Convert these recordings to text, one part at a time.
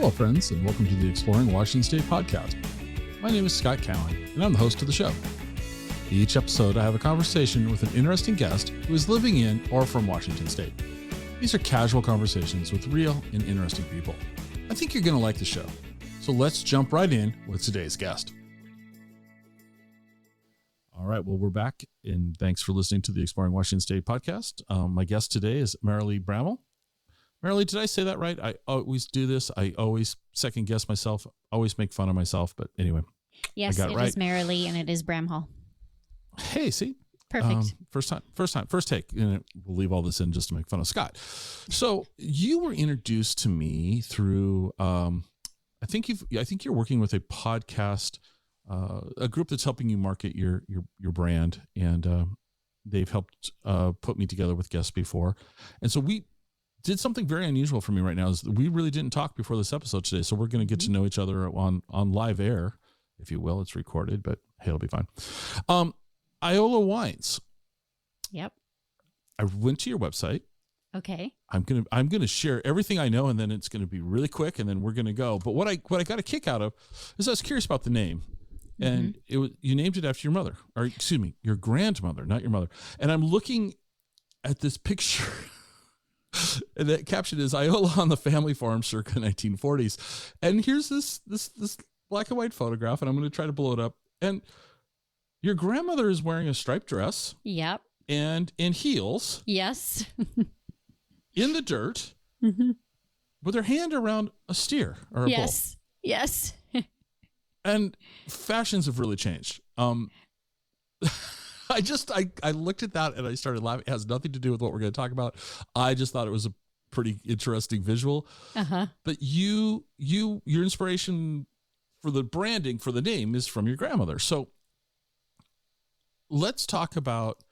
Hello, friends, and welcome to the Exploring Washington State podcast. My name is Scott Cowan, and I'm the host of the show. Each episode, I have a conversation with an interesting guest who is living in or from Washington State. These are casual conversations with real and interesting people. I think you're going to like the show. So let's jump right in with today's guest. All right, well, we're back, and thanks for listening to the Exploring Washington State podcast. My guest today is Marilee Bramhall. Marilee, did I say that right? I always do this. I always second guess myself, always make fun of myself, but anyway. Yes, it is Marilee, and it is Bramhall. Hey, see? Perfect. First take. And we'll leave all this in just to make fun of Scott. So you were introduced to me through, I think you're working with a podcast, a group that's helping you market your brand, and they've helped put me together with guests before. And so we did something very unusual for me right now is that we really didn't talk before this episode today. So we're going to get to know each other on live air, if you will. It's recorded, but hey, it'll be fine. Iola Wines. Yep. I went to your website. Okay. I'm gonna share everything I know, and then it's gonna be really quick, and then we're gonna go. But what I got a kick out of is I was curious about the name, and you named it after your mother, or excuse me, your grandmother, not your mother. And I'm looking at this picture, and that caption is Iola on the family farm circa 1940s. And here's this black and white photograph, and I'm gonna try to blow it up. And your grandmother is wearing a striped dress. Yep. And in heels. Yes. In the dirt. Mm-hmm. With her hand around a steer or a bull. Yes. And fashions have really changed. I looked at that and I started laughing. It has nothing to do with what we're going to talk about. I just thought it was a pretty interesting visual. Uh-huh. But your inspiration for the branding, for the name, is from your grandmother. So let's talk about,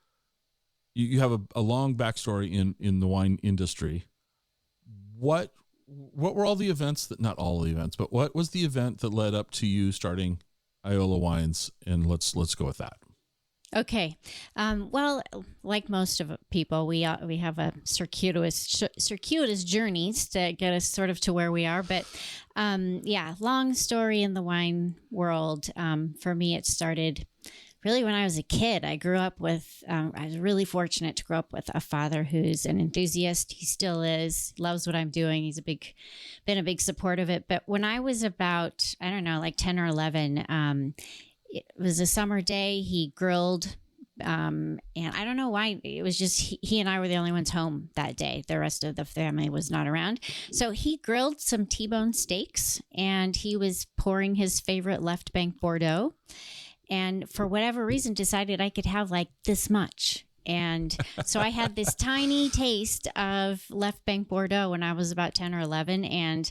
you have a long backstory in the wine industry. What were all the events that, not all the events, but what was the event that led up to you starting Iola Wines? And let's go with that. Okay. Well, like most of people, we have a circuitous journeys to get us sort of to where we are. But long story in the wine world. For me, it started really when I was a kid. I grew up with, I was really fortunate to grow up with a father who's an enthusiast. He still is, loves what I'm doing. He's been a big support of it. But when I was about, I don't know, like 10 or 11, it was a summer day. He grilled, and I don't know why. It was just, he and I were the only ones home that day. The rest of the family was not around. So he grilled some T-bone steaks, and he was pouring his favorite Left Bank Bordeaux. And for whatever reason, decided I could have like this much. And so I had this tiny taste of Left Bank Bordeaux when I was about 10 or 11, and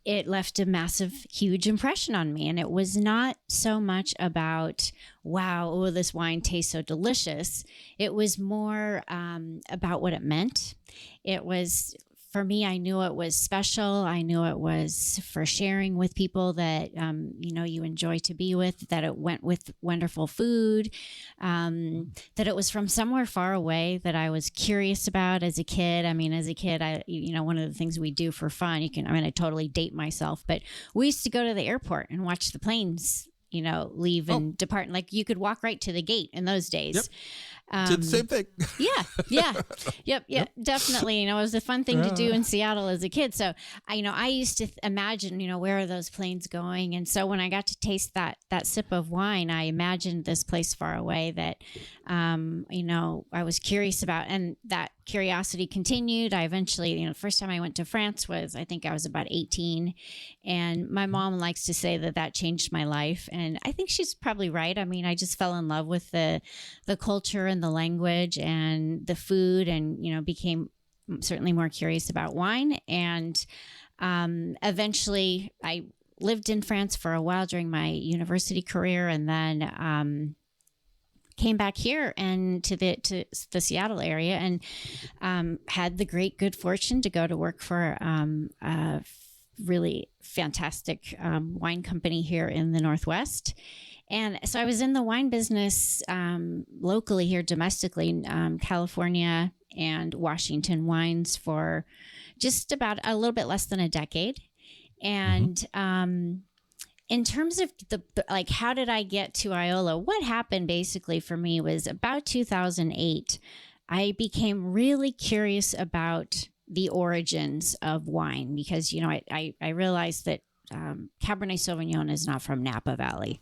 it left a massive, huge impression on me. And it was not so much about, wow, this wine tastes so delicious. It was more about what it meant. It was, for me, I knew it was special. I knew it was for sharing with people that, you enjoy to be with, that it went with wonderful food, that it was from somewhere far away that I was curious about as a kid. I mean, as a kid, one of the things we do for fun, I totally date myself, but we used to go to the airport and watch the planes, leave and depart. And like you could walk right to the gate in those days. Yep. Did the same thing. Yep, definitely. It was a fun thing to do in Seattle as a kid. So I used to imagine, where are those planes going? And so when I got to taste that sip of wine, I imagined this place far away that, I was curious about, and that curiosity continued. I eventually, the first time I went to France was, I think I was about 18, and my mom likes to say that changed my life. And I think she's probably right. I mean, I just fell in love with the culture and the language and the food, and, became certainly more curious about wine. And eventually I lived in France for a while during my university career, and then came back here and to the Seattle area, and had the good fortune to go to work for a really fantastic wine company here in the Northwest. And so I was in the wine business locally here, domestically, California and Washington wines for just about a little bit less than a decade. And in terms of like, how did I get to Iola? What happened basically for me was about 2008, I became really curious about the origins of wine because, I realized that Cabernet Sauvignon is not from Napa Valley.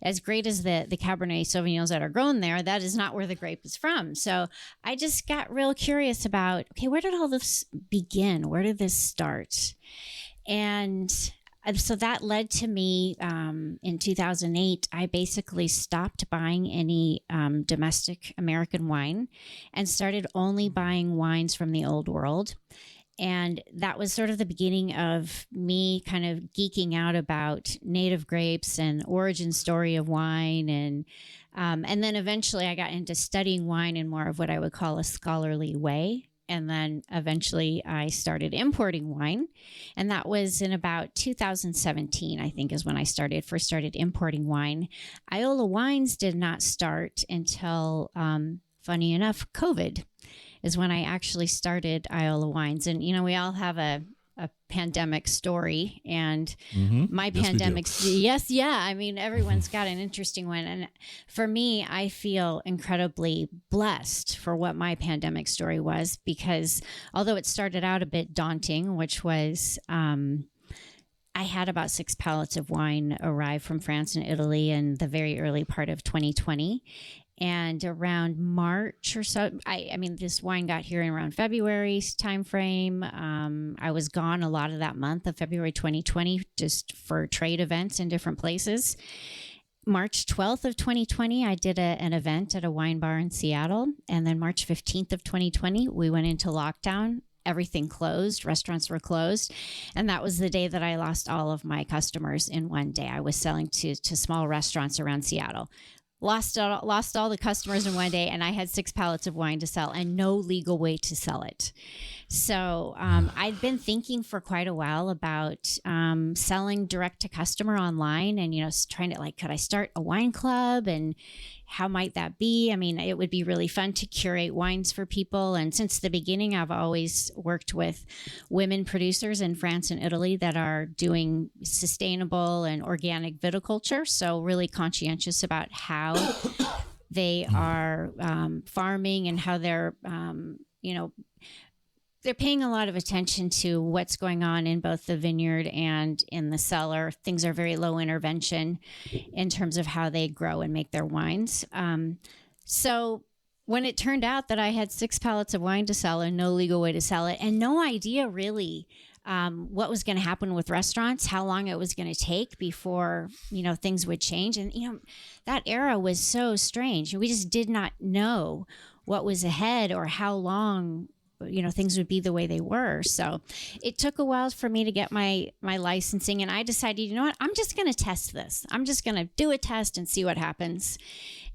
As great as the Cabernet Sauvignons that are grown there, that is not where the grape is from. So I just got real curious about, okay, where did all this begin? Where did this start? And so that led to me in 2008, I basically stopped buying any domestic American wine and started only buying wines from the old world. And that was sort of the beginning of me kind of geeking out about native grapes and origin story of wine. And then eventually I got into studying wine in more of what I would call a scholarly way. And then eventually I started importing wine. And that was in about 2017, I think, is when I first started importing wine. Iola Wines did not start until, funny enough, COVID is when I actually started Iola Wines. And, we all have a pandemic story, and my pandemics. Yes. Yeah. I mean, everyone's got an interesting one. And for me, I feel incredibly blessed for what my pandemic story was, because although it started out a bit daunting, which was, I had about 6 pallets of wine arrive from France and Italy in the very early part of 2020. And around March or so, I mean, this wine got here in around February's timeframe. I was gone a lot of that month of February 2020, just for trade events in different places. March 12th of 2020, I did an event at a wine bar in Seattle. And then March 15th of 2020, we went into lockdown. Everything closed. Restaurants were closed. And that was the day that I lost all of my customers in one day. I was selling to small restaurants around Seattle. Lost all the customers in one day, and I had 6 pallets of wine to sell and no legal way to sell it. So I'd been thinking for quite a while about selling direct to customer online, and trying to could I start a wine club, and how might that be? I mean, it would be really fun to curate wines for people. And since the beginning, I've always worked with women producers in France and Italy that are doing sustainable and organic viticulture. So really conscientious about how they are farming and how they're, they're paying a lot of attention to what's going on in both the vineyard and in the cellar. Things are very low intervention in terms of how they grow and make their wines. So when it turned out that I had 6 pallets of wine to sell and no legal way to sell it, and no idea really what was going to happen with restaurants, how long it was going to take before, things would change. And, that era was so strange. We just did not know what was ahead or how long things would be the way they were. So it took a while for me to get my licensing, and I decided, I'm just going to test this. I'm just going to do a test and see what happens.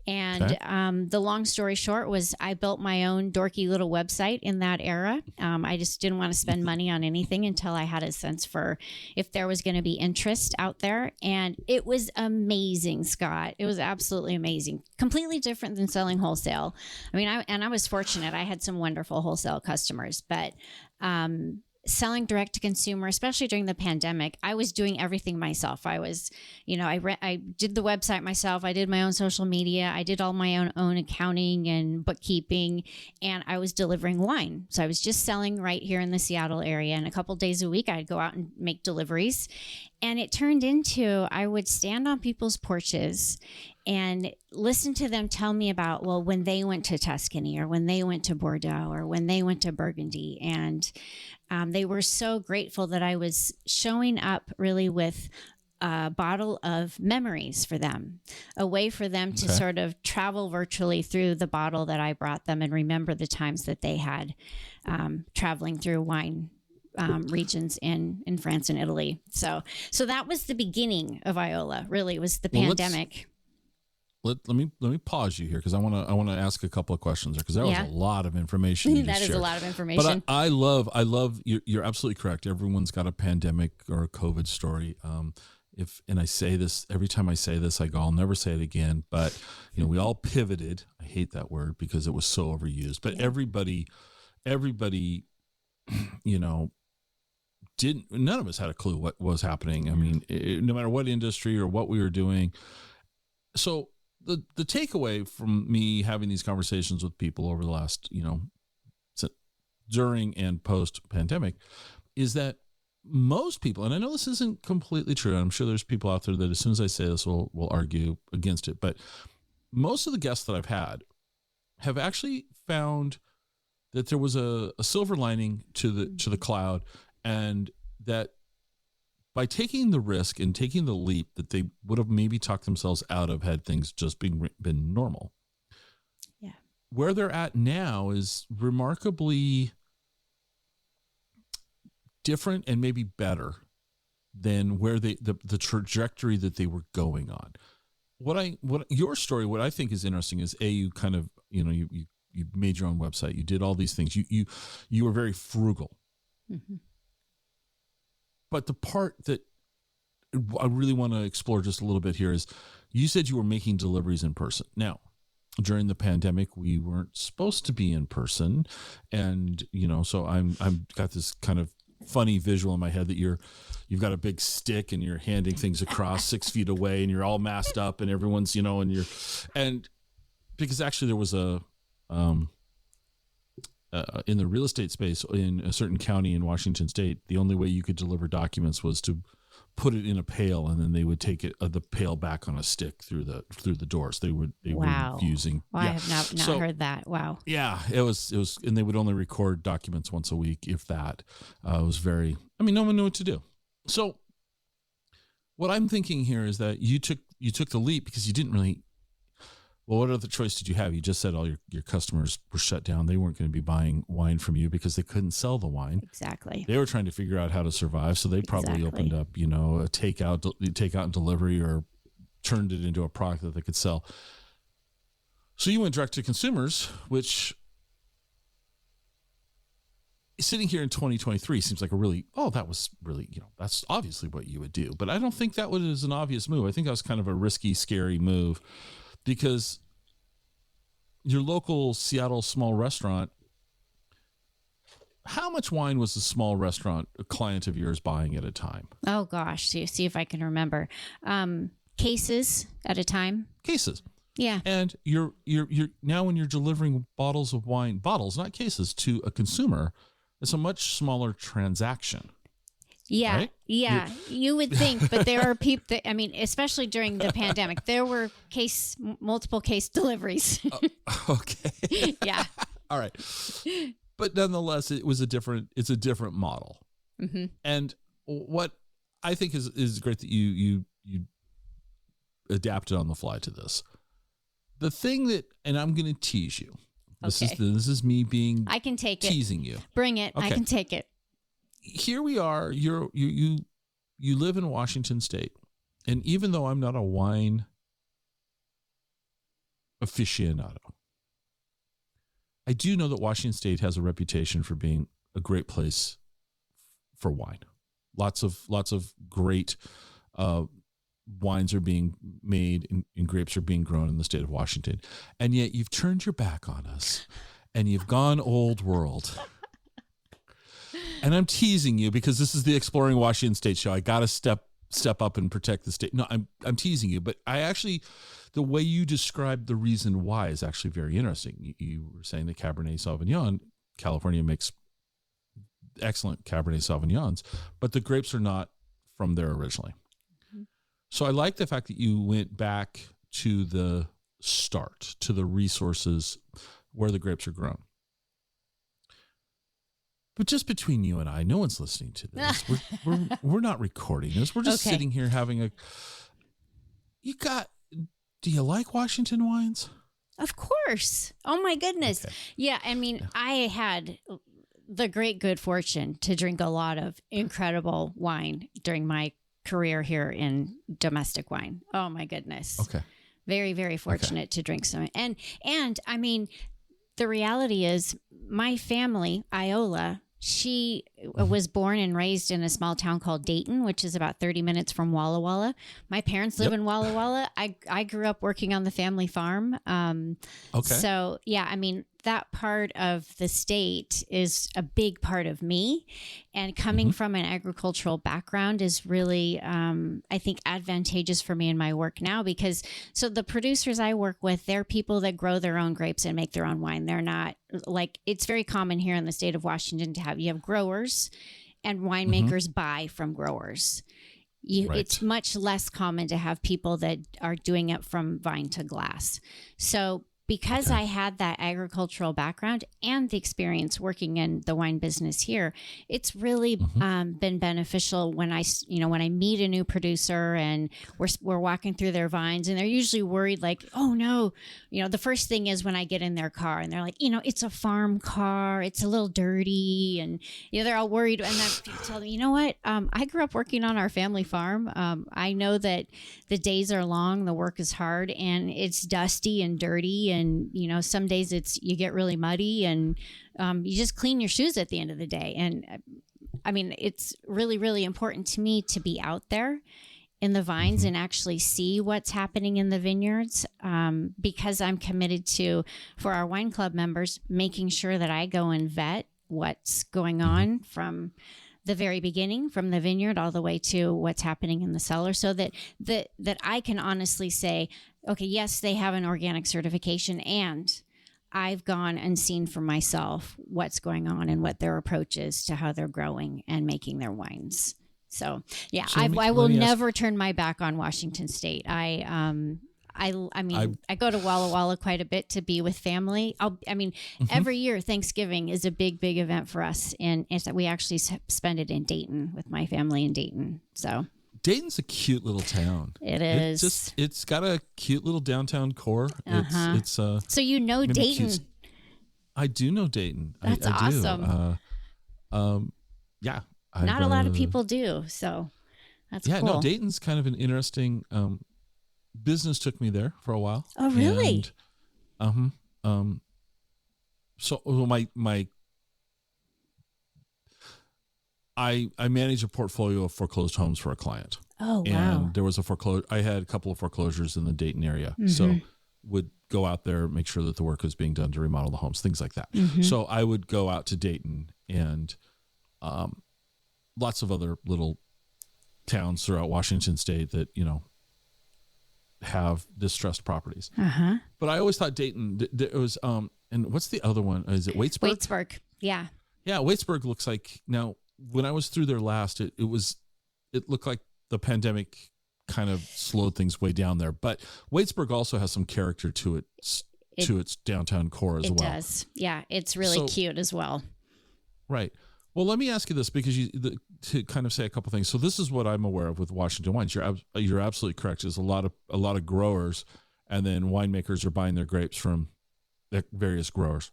And the long story short was I built my own dorky little website in that era. I just didn't want to spend money on anything until I had a sense for if there was going to be interest out there. And it was amazing, Scott. It was absolutely amazing. Completely different than selling wholesale. I mean, I was fortunate. I had some wonderful wholesale customers, but selling direct to consumer, especially during the pandemic, I was doing everything myself. I was, I did the website myself. I did my own social media. I did all my own accounting and bookkeeping, and I was delivering wine. So I was just selling right here in the Seattle area. And a couple days a week, I'd go out and make deliveries. And it turned into, I would stand on people's porches and listen to them tell me about, well, when they went to Tuscany or when they went to Bordeaux or when they went to Burgundy. And they were so grateful that I was showing up really with a bottle of memories for them, a way for them to sort of travel virtually through the bottle that I brought them and remember the times that they had traveling through wine regions in France and Italy. So that was the beginning of Iola, really, was the pandemic. Let me pause you here because I want to ask a couple of questions there, because that was a lot of information. That is a lot of information. But I love you're absolutely correct. Everyone's got a pandemic or a COVID story. And I say this every time I say this, I go, I'll never say it again. But we all pivoted. I hate that word because it was so overused. But everybody, none of us had a clue what was happening. I mean, no matter what industry or what we were doing. So the takeaway from me having these conversations with people over the last, during and post pandemic, is that most people, and I know this isn't completely true, and I'm sure there's people out there that as soon as I say this will argue against it, but most of the guests that I've had have actually found that there was a silver lining to the cloud, and that by taking the risk and taking the leap that they would have maybe talked themselves out of had things just been normal. Yeah. Where they're at now is remarkably different and maybe better than where the trajectory that they were going on. What your story, what I think is interesting is you kind of, you made your own website, you did all these things. You were very frugal. Mm-hmm. But the part that I really want to explore just a little bit here is you said you were making deliveries in person. Now, during the pandemic, we weren't supposed to be in person. And, so I'm got this kind of funny visual in my head that you've got a big stick and you're handing things across 6 feet away and you're all masked up and everyone's, and because actually there was in the real estate space in a certain county in Washington State, the only way you could deliver documents was to put it in a pail, and then they would take the pail back on a stick through the doors. They were using. Well, I have not heard that. Wow. Yeah, it was, and they would only record documents once a week, if that. It was very. I mean, no one knew what to do. So, what I'm thinking here is that you took the leap because you didn't really. Well, what other choice did you have? You just said all your customers were shut down. They weren't going to be buying wine from you because they couldn't sell the wine. Exactly. They were trying to figure out how to survive. So they probably opened up, a takeout and delivery, or turned it into a product that they could sell. So you went direct to consumers, which sitting here in 2023 seems like that was really, that's obviously what you would do. But I don't think that was an obvious move. I think that was kind of a risky, scary move. Because your local Seattle small restaurant, how much wine was a small restaurant, a client of yours, buying at a time? Oh gosh, see if I can remember. Cases at a time. Cases. Yeah. And you're now when you're delivering bottles of wine, not cases, to a consumer, it's a much smaller transaction. Yeah. Right? Yeah. You would think, but there are people that, especially during the pandemic, there were multiple case deliveries. Okay. Yeah. All right. But nonetheless, it's a different model. Mm-hmm. And what I think is great that you adapted on the fly to this. The thing that, and I'm going to tease you. This is me being, I can take teasing it. You. Bring it. Okay. I can take it. Here we are. You live in Washington State, and even though I'm not a wine aficionado, I do know that Washington State has a reputation for being a great place for wine. Lots of great wines are being made and grapes are being grown in the state of Washington, and yet you've turned your back on us, and you've gone old world. And I'm teasing you because this is the Exploring Washington State show. I got to step up and protect the state. No, I'm teasing you, but the way you described the reason why is actually very interesting. You were saying that Cabernet Sauvignon, California makes excellent Cabernet Sauvignons, but the grapes are not from there originally. Mm-hmm. So I like the fact that you went back to the start, to the resources where the grapes are grown. But just between you and I, no one's listening to this. We're not recording this. We're just sitting here having do you like Washington wines? Of course. Oh my goodness. Okay. Yeah. I had the great good fortune to drink a lot of incredible wine during my career here in domestic wine. Oh my goodness. Okay. Very, very fortunate to drink some. And the reality is my family, Iola, she was born and raised in a small town called Dayton, which is about 30 minutes from Walla Walla. My parents live in Walla Walla. I grew up working on the family farm. So, yeah, that part of the state is a big part of me, and coming from an agricultural background is really, I think, advantageous for me in my work now, because so the producers I work with, they're people that grow their own grapes and make their own wine. They're not like, it's very common here in the state of Washington to have, you have growers and winemakers buy from growers. It's much less common to have people that are doing it from vine to glass. So because I had that agricultural background and the experience working in the wine business here, it's really been beneficial when I meet a new producer and we're walking through their vines, and they're usually worried like, oh no, the first thing is when I get in their car and they're like, it's a farm car, it's a little dirty, and they're all worried. And I tell them, you know what? I grew up working on our family farm. I know that the days are long, the work is hard, and it's dusty and dirty. And, some days you get really muddy, and you just clean your shoes at the end of the day. And I mean, it's really, really important to me to be out there in the vines and actually see what's happening in the vineyards, because I'm committed to, for our wine club members, making sure that I go and vet what's going on from the very beginning, from the vineyard all the way to what's happening in the cellar, so that I can honestly say, okay, yes, they have an organic certification, and I've gone and seen for myself what's going on and what their approach is to how they're growing and making their wines. So, yeah, I will never turn my back on Washington State. I go to Walla Walla quite a bit to be with family. Every year Thanksgiving is a big, big event for us, and we actually spend it in Dayton with my family in Dayton. So Dayton's a cute little town. It is. It's got a cute little downtown core. It's so Dayton. I do know Dayton. That's awesome. Yeah. Not a lot of people do, so that's cool. No, Dayton's kind of an interesting. Business took me there for a while. Oh, really? And, so I manage a portfolio of foreclosed homes for a client. Oh, wow. And there was I had a couple of foreclosures in the Dayton area. So would go out there, make sure that the work was being done to remodel the homes, things like that. So I would go out to Dayton and lots of other little towns throughout Washington State that, have distressed properties. But I always thought Dayton, it was, and what's the other one? Is it Waitsburg? Waitsburg, yeah. Yeah, Waitsburg looks like, now, when I was through there last, it looked like the pandemic kind of slowed things way down there. But Waitsburg also has some character to its downtown core as well. It does. Yeah, it's really cute as well. Right. Well, let me ask you this, because to kind of say a couple things. So this is what I'm aware of with Washington Wines. You're absolutely correct. There's a lot of growers, and then winemakers are buying their grapes from various growers.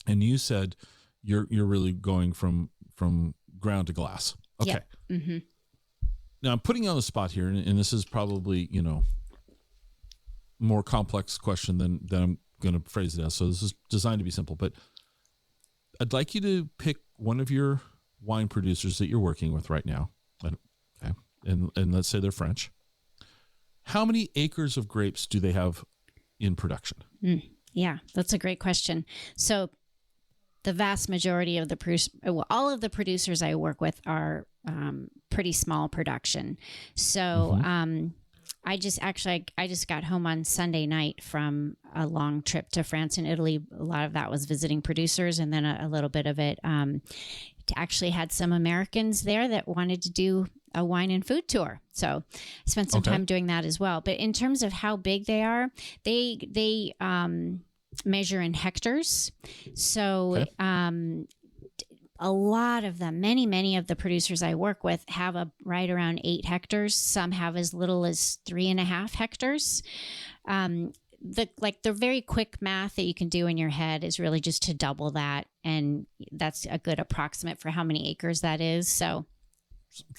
And you said you're really going from ground to glass. Okay. Yep. Now I'm putting you on the spot here, and this is probably more complex question than I'm going to phrase it as. So this is designed to be simple, but I'd like you to pick one of your wine producers that you're working with right now. Okay. And let's say they're French. How many acres of grapes do they have in production? Yeah, that's a great question. So the vast majority of all of the producers I work with are pretty small production. So I just got home on Sunday night from a long trip to France and Italy. A lot of that was visiting producers, and then a little bit of it actually had some Americans there that wanted to do a wine and food tour. So I spent some time doing that as well. But in terms of how big they are, they measure in hectares. So a lot of them, many of the producers I work with have right around 8 hectares. Some have as little as 3.5 hectares. The very quick math that you can do in your head is really just to double that. And that's a good approximate for how many acres that is. So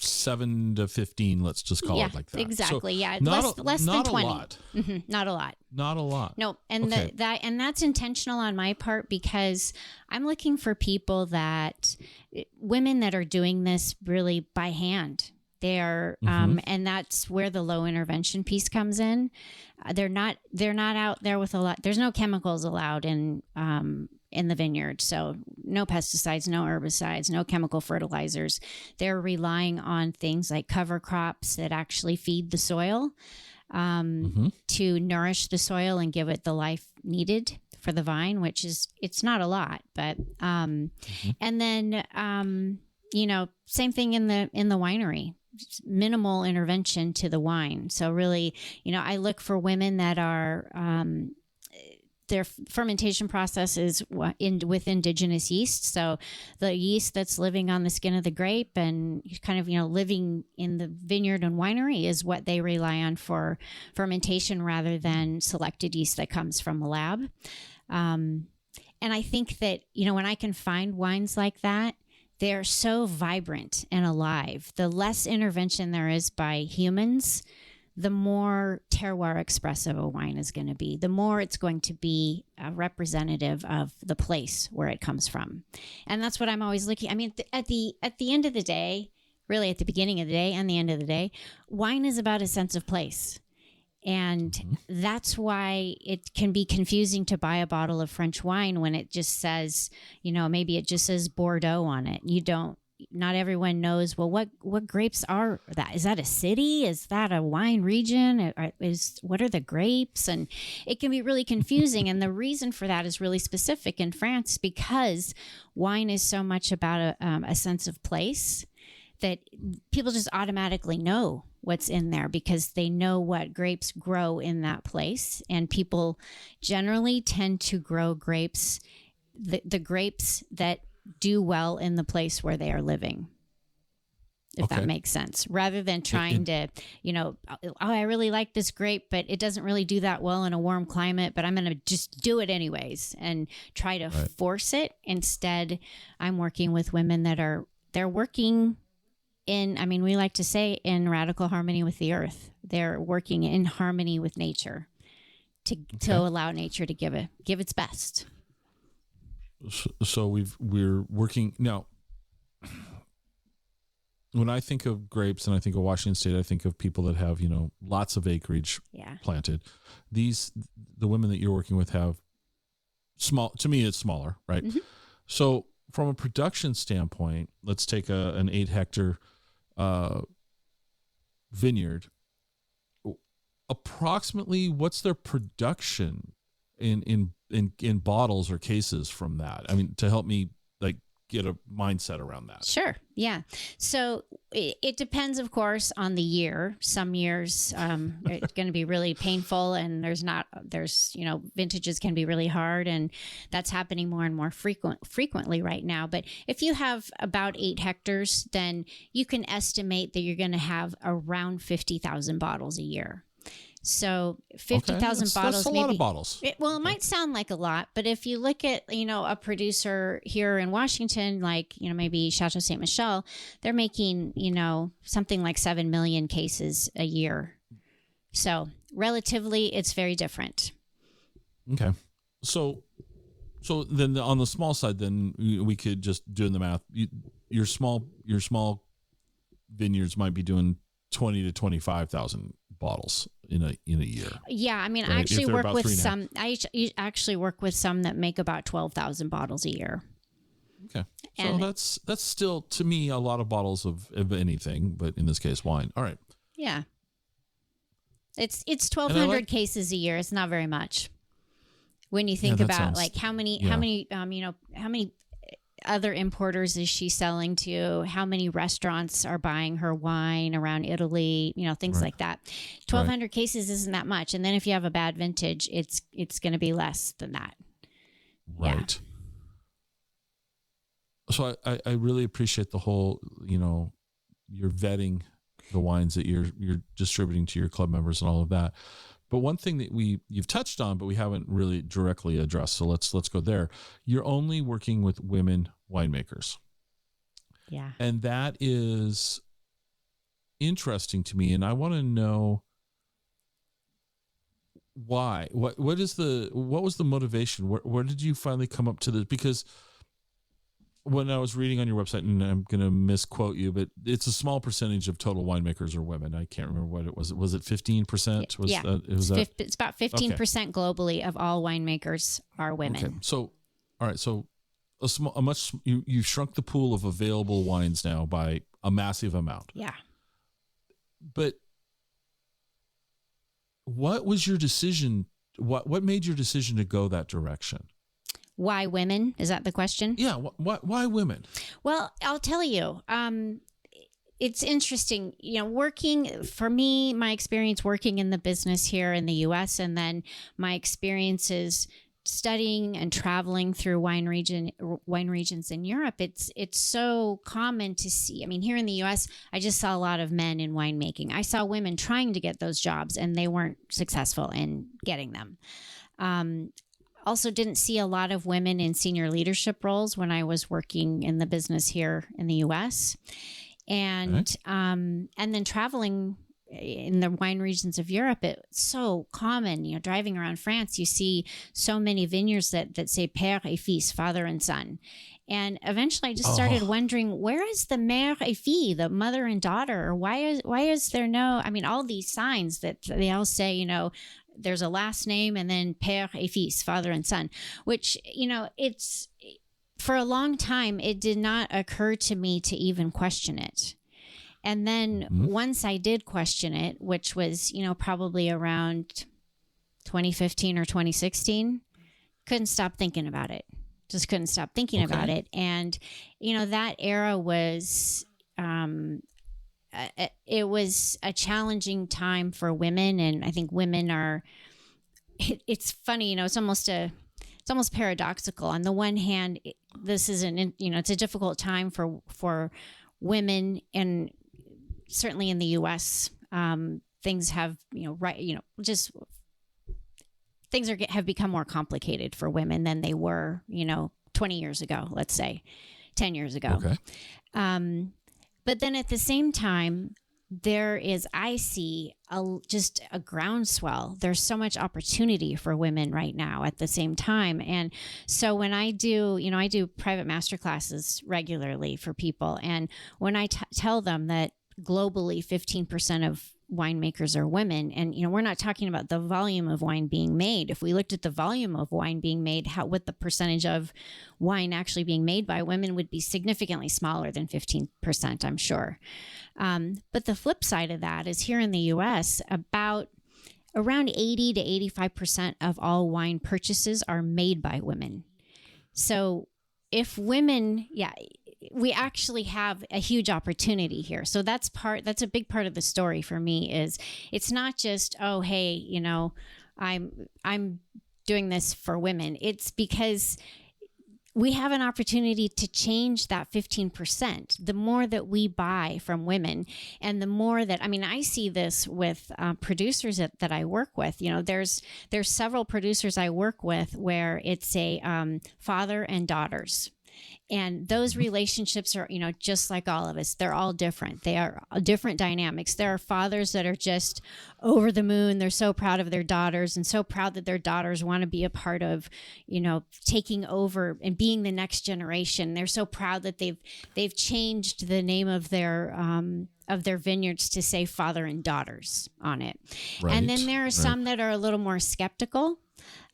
7 to 15, let's just call it like that. Exactly. So yeah. Less than 20. A lot. Not a lot. Not a lot. No. And that's intentional on my part, because I'm looking for people women that are doing this really by hand. They're, and that's where the low intervention piece comes in. They're not out there with a lot. There's no chemicals allowed in in the vineyard. So no pesticides, no herbicides, no chemical fertilizers. They're relying on things like cover crops that actually feed the soil to nourish the soil and give it the life needed for the vine, which is, it's not a lot, but, and then, same thing in the winery, minimal intervention to the wine. So really, I look for women that are, their fermentation process is with indigenous yeast. So the yeast that's living on the skin of the grape and kind of, living in the vineyard and winery is what they rely on for fermentation rather than selected yeast that comes from a lab. And I think that, when I can find wines like that, they're so vibrant and alive. The less intervention there is by humans, the more terroir expressive a wine is going to be, the more it's going to be representative of the place where it comes from. And that's what I'm always looking. I mean, at the end of the day, really at the beginning of the day and the end of the day, wine is about a sense of place. And that's why it can be confusing to buy a bottle of French wine when it just says, maybe it just says Bordeaux on it. Not everyone knows, well, what grapes are that? Is that a city? Is that a wine region? What are the grapes? And it can be really confusing. And the reason for that is really specific in France, because wine is so much about a sense of place that people just automatically know what's in there because they know what grapes grow in that place. And people generally tend to grow grapes, the grapes that do well in the place where they are living, if that makes sense, rather than trying to, I really like this grape, but it doesn't really do that well in a warm climate, but I'm going to just do it anyways and try to force it. Instead, I'm working with women they're working in, we like to say, in radical harmony with the earth. They're working in harmony with nature to allow nature to give its best. So we're working now. When I think of grapes and I think of Washington State, I think of people that have, lots of acreage planted. The women that you're working with have small, to me, it's smaller, right? Mm-hmm. So from a production standpoint, let's take an 8-hectare vineyard. Approximately, what's their production in bottles or cases from that? To help me get a mindset around that. Sure. Yeah. So it depends, of course, on the year. Some years it's going to be really painful, and vintages can be really hard, and that's happening more and more frequently right now. But if you have about 8 hectares, then you can estimate that you're going to have around 50,000 bottles a year. So 50,000 bottles. That's a lot of bottles. It might sound like a lot, but if you look at, a producer here in Washington, like, maybe Chateau Ste. Michelle, they're making, something like 7 million cases a year. So relatively, it's very different. Okay. So then on the small side, then we could just doing the math. Your small vineyards might be doing 20 to 25,000 bottles in a year. Yeah, right? I actually work with some. I actually work with some that make about 12,000 bottles a year. Okay, so that's still, to me, a lot of bottles of anything, but in this case, wine. All right. Yeah, it's 1,200 cases a year. It's not very much when you think about how many other importers is she selling to, how many restaurants are buying her wine around Italy, things like that. 1,200 cases isn't that much. And then if you have a bad vintage, it's going to be less than that. Right. Yeah. So I really appreciate the whole, you're vetting the wines that you're distributing to your club members and all of that. But one thing that you've touched on, but we haven't really directly addressed. So let's go there. You're only working with women winemakers. Yeah. And that is interesting to me. And I want to know why. What was the motivation? Where did you finally come up to this? Because when I was reading on your website, and I'm going to misquote you, but it's a small percentage of total winemakers are women. I can't remember what it was. Was it 15%? It's about 15% globally of all winemakers are women. Okay. So All right. So you've shrunk the pool of available wines now by a massive amount. Yeah. But what was your decision? What made your decision to go that direction? Why women? Is that the question? Yeah. Why women? Well, I'll tell you. It's interesting, working for me, my experience working in the business here in the U.S. and then my experiences studying and traveling through wine regions in Europe. It's so common to see. I mean, here in the U.S., I just saw a lot of men in winemaking. I saw women trying to get those jobs and they weren't successful in getting them. Also didn't see a lot of women in senior leadership roles when I was working in the business here in the U.S. And then traveling in the wine regions of Europe, it's so common, driving around France, you see so many vineyards that say père et fils, father and son. And eventually I just started wondering, where is the mère et fille, the mother and daughter? Why is there no, I mean, all these signs that they all say, there's a last name and then père et fils, father and son, which, it's, for a long time, it did not occur to me to even question it. And then once I did question it, which was, probably around 2015 or 2016, couldn't stop thinking about it. Just couldn't stop thinking about it. And, that era was, it was a challenging time for women. And I think women are, it's funny, it's almost paradoxical. On the one hand, this is it's a difficult time for women, and certainly in the U.S., things have have become more complicated for women than they were 20 years ago, let's say 10 years ago. Okay. But then at the same time, I see just a groundswell. There's so much opportunity for women right now at the same time. And so when I do private masterclasses regularly for people. And when I tell them that globally 15% of winemakers are women, and we're not talking about the volume of wine being made. If we looked at the volume of wine being made, what the percentage of wine actually being made by women would be significantly smaller than 15%, I'm sure. But the flip side of that is here in the U.S., around 80 to 85% of all wine purchases are made by women. So if women, we actually have a huge opportunity here. So that's a big part of the story for me. Is it's not just, oh, hey, I'm doing this for women. It's because we have an opportunity to change that 15%. The more that we buy from women, and the more that, I see this with producers that I work with. There's several producers I work with where it's a father and daughters. And those relationships are, just like all of us. They're all different. They are different dynamics. There are fathers that are just over the moon. They're so proud of their daughters and so proud that their daughters want to be a part of, taking over and being the next generation. They're so proud that they've changed the name of their vineyards to say father and daughters on it. Right. And then there are some that are a little more skeptical.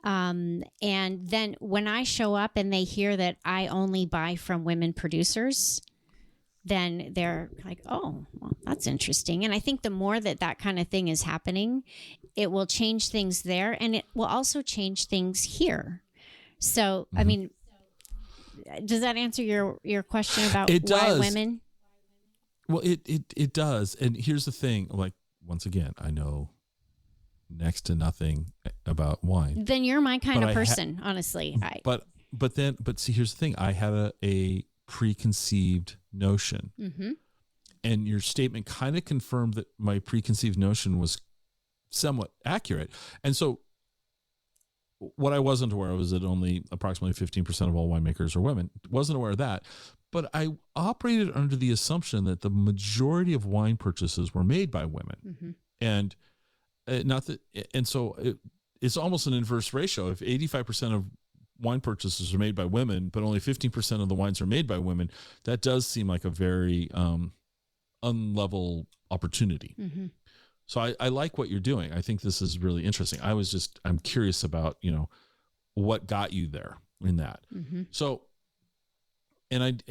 And then when I show up and they hear that I only buy from women producers, then they're like, oh, well, that's interesting. And I think the more that kind of thing is happening, it will change things there, and it will also change things here. So, does that answer your question about why women? Well, it does. And here's the thing, like, once again, I know next to nothing about wine. Then you're my kind of person, honestly. But see, here's the thing. I had a preconceived notion, and your statement kind of confirmed that my preconceived notion was somewhat accurate. And so what I wasn't aware of is that only approximately 15% of all winemakers are women. Wasn't aware of that. But I operated under the assumption that the majority of wine purchases were made by women. And so it's almost an inverse ratio. If 85% of wine purchases are made by women, but only 15% of the wines are made by women, that does seem like a very unlevel opportunity. So I like what you're doing. I think this is really interesting. I'm curious about, what got you there. in that. Mm-hmm. So, and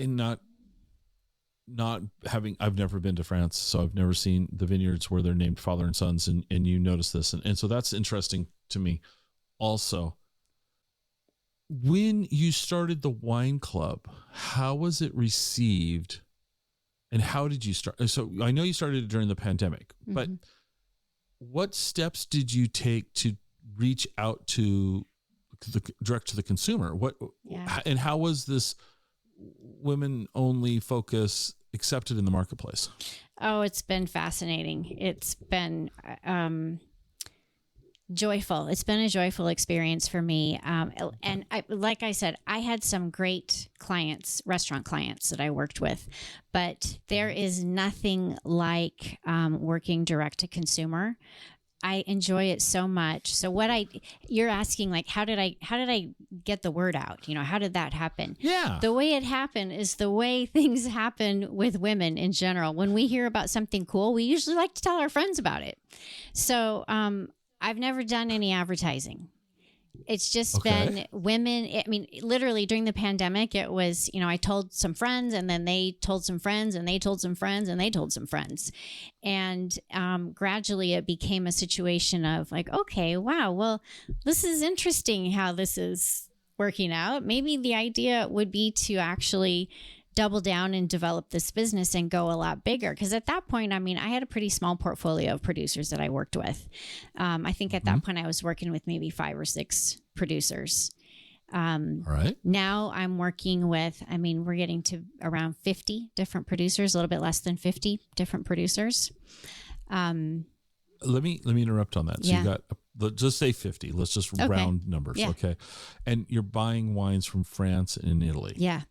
not having, I've never been to France, so I've never seen the vineyards where they're named father and sons, and you notice this. And so that's interesting to me also. When you started the wine club, how was it received and how did you start? So I know you started it during the pandemic, but what steps did you take to reach out to direct to the consumer? And how was this women only focus accepted in the marketplace? Oh, it's been fascinating. It's been joyful. It's been a joyful experience for me. And like I said, I had some great clients, restaurant clients that I worked with, but there is nothing like working direct to consumer. I enjoy it so much. So you're asking, like, how did I get the word out? How did that happen? Yeah. The way it happened is the way things happen with women in general. When we hear about something cool, we usually like to tell our friends about it. So, I've never done any advertising. It's just been women. I mean, literally during the pandemic, it was, I told some friends and then they told some friends and they told some friends and they told some friends. And gradually it became a situation of like, okay, wow, well, this is interesting how this is working out. Maybe the idea would be to actually double down and develop this business and go a lot bigger. Because at that point, I mean, I had a pretty small portfolio of producers that I worked with. I think at that point I was working with maybe 5 or 6 producers. All right. Now I'm working with, we're getting to around 50 different producers, a little bit less than 50 different producers. Let me interrupt on that. So you got, just say 50. Let's just round numbers. Yeah. Okay. And you're buying wines from France and Italy. Yeah.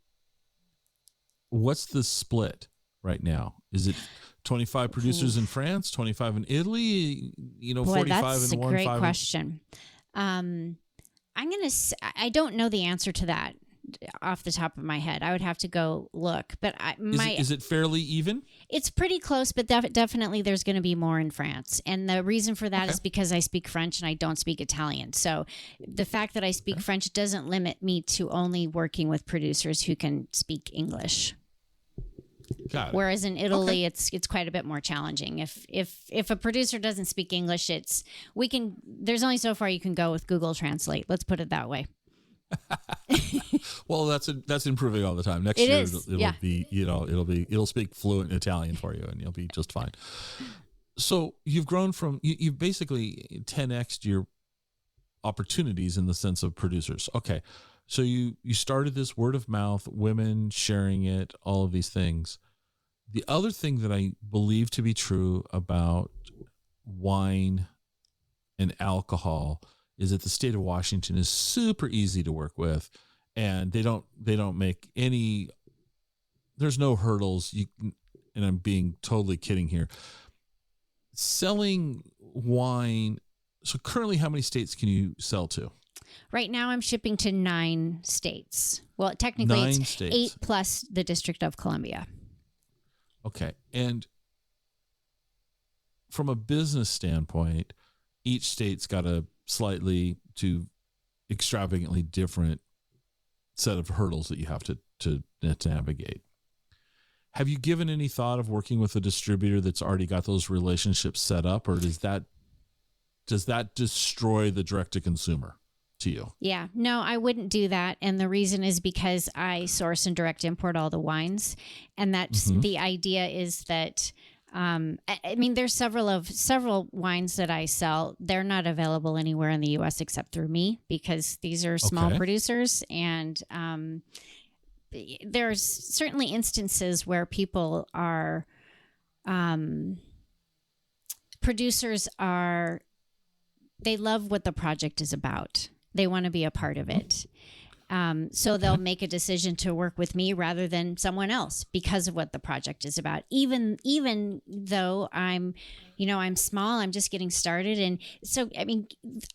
What's the split right now? Is it 25 producers in France, 25 in Italy, 45 that's in one? That's a great question. I don't know the answer to that off the top of my head. I would have to go look, but is it fairly even? It's pretty close, but definitely there's going to be more in France. And the reason for that is because I speak French and I don't speak Italian. So the fact that I speak French doesn't limit me to only working with producers who can speak English. Got it. Whereas in Italy, it's quite a bit more challenging. If a producer doesn't speak English, there's only so far you can go with Google Translate. Let's put it that way. Well, that's improving all the time. Next year it'll speak fluent Italian for you, and you'll be just fine. So you've grown from you've basically 10x'd your opportunities in the sense of producers. Okay. So you started this word of mouth, women sharing it, all of these things. The other thing that I believe to be true about wine and alcohol is that the state of Washington is super easy to work with, and they don't make any. There's no hurdles. And I'm being totally kidding here. Selling wine. So currently, how many states can you sell to? Right now, I'm shipping to 9 states. Well, technically, it's 8 plus the District of Columbia. Okay. And from a business standpoint, each state's got a slightly to extravagantly different set of hurdles that you have to navigate. Have you given any thought of working with a distributor that's already got those relationships set up, or does that destroy the direct-to-consumer to you? Yeah, no, I wouldn't do that. And the reason is because I source and direct import all the wines. And that's the idea is that, there's several wines that I sell. They're not available anywhere in the U.S. except through me because these are small producers. And there's certainly instances where people are, producers are, they love what the project is about. They want to be a part of it. So they'll make a decision to work with me rather than someone else because of what the project is about. Even though I'm small, I'm just getting started. And so,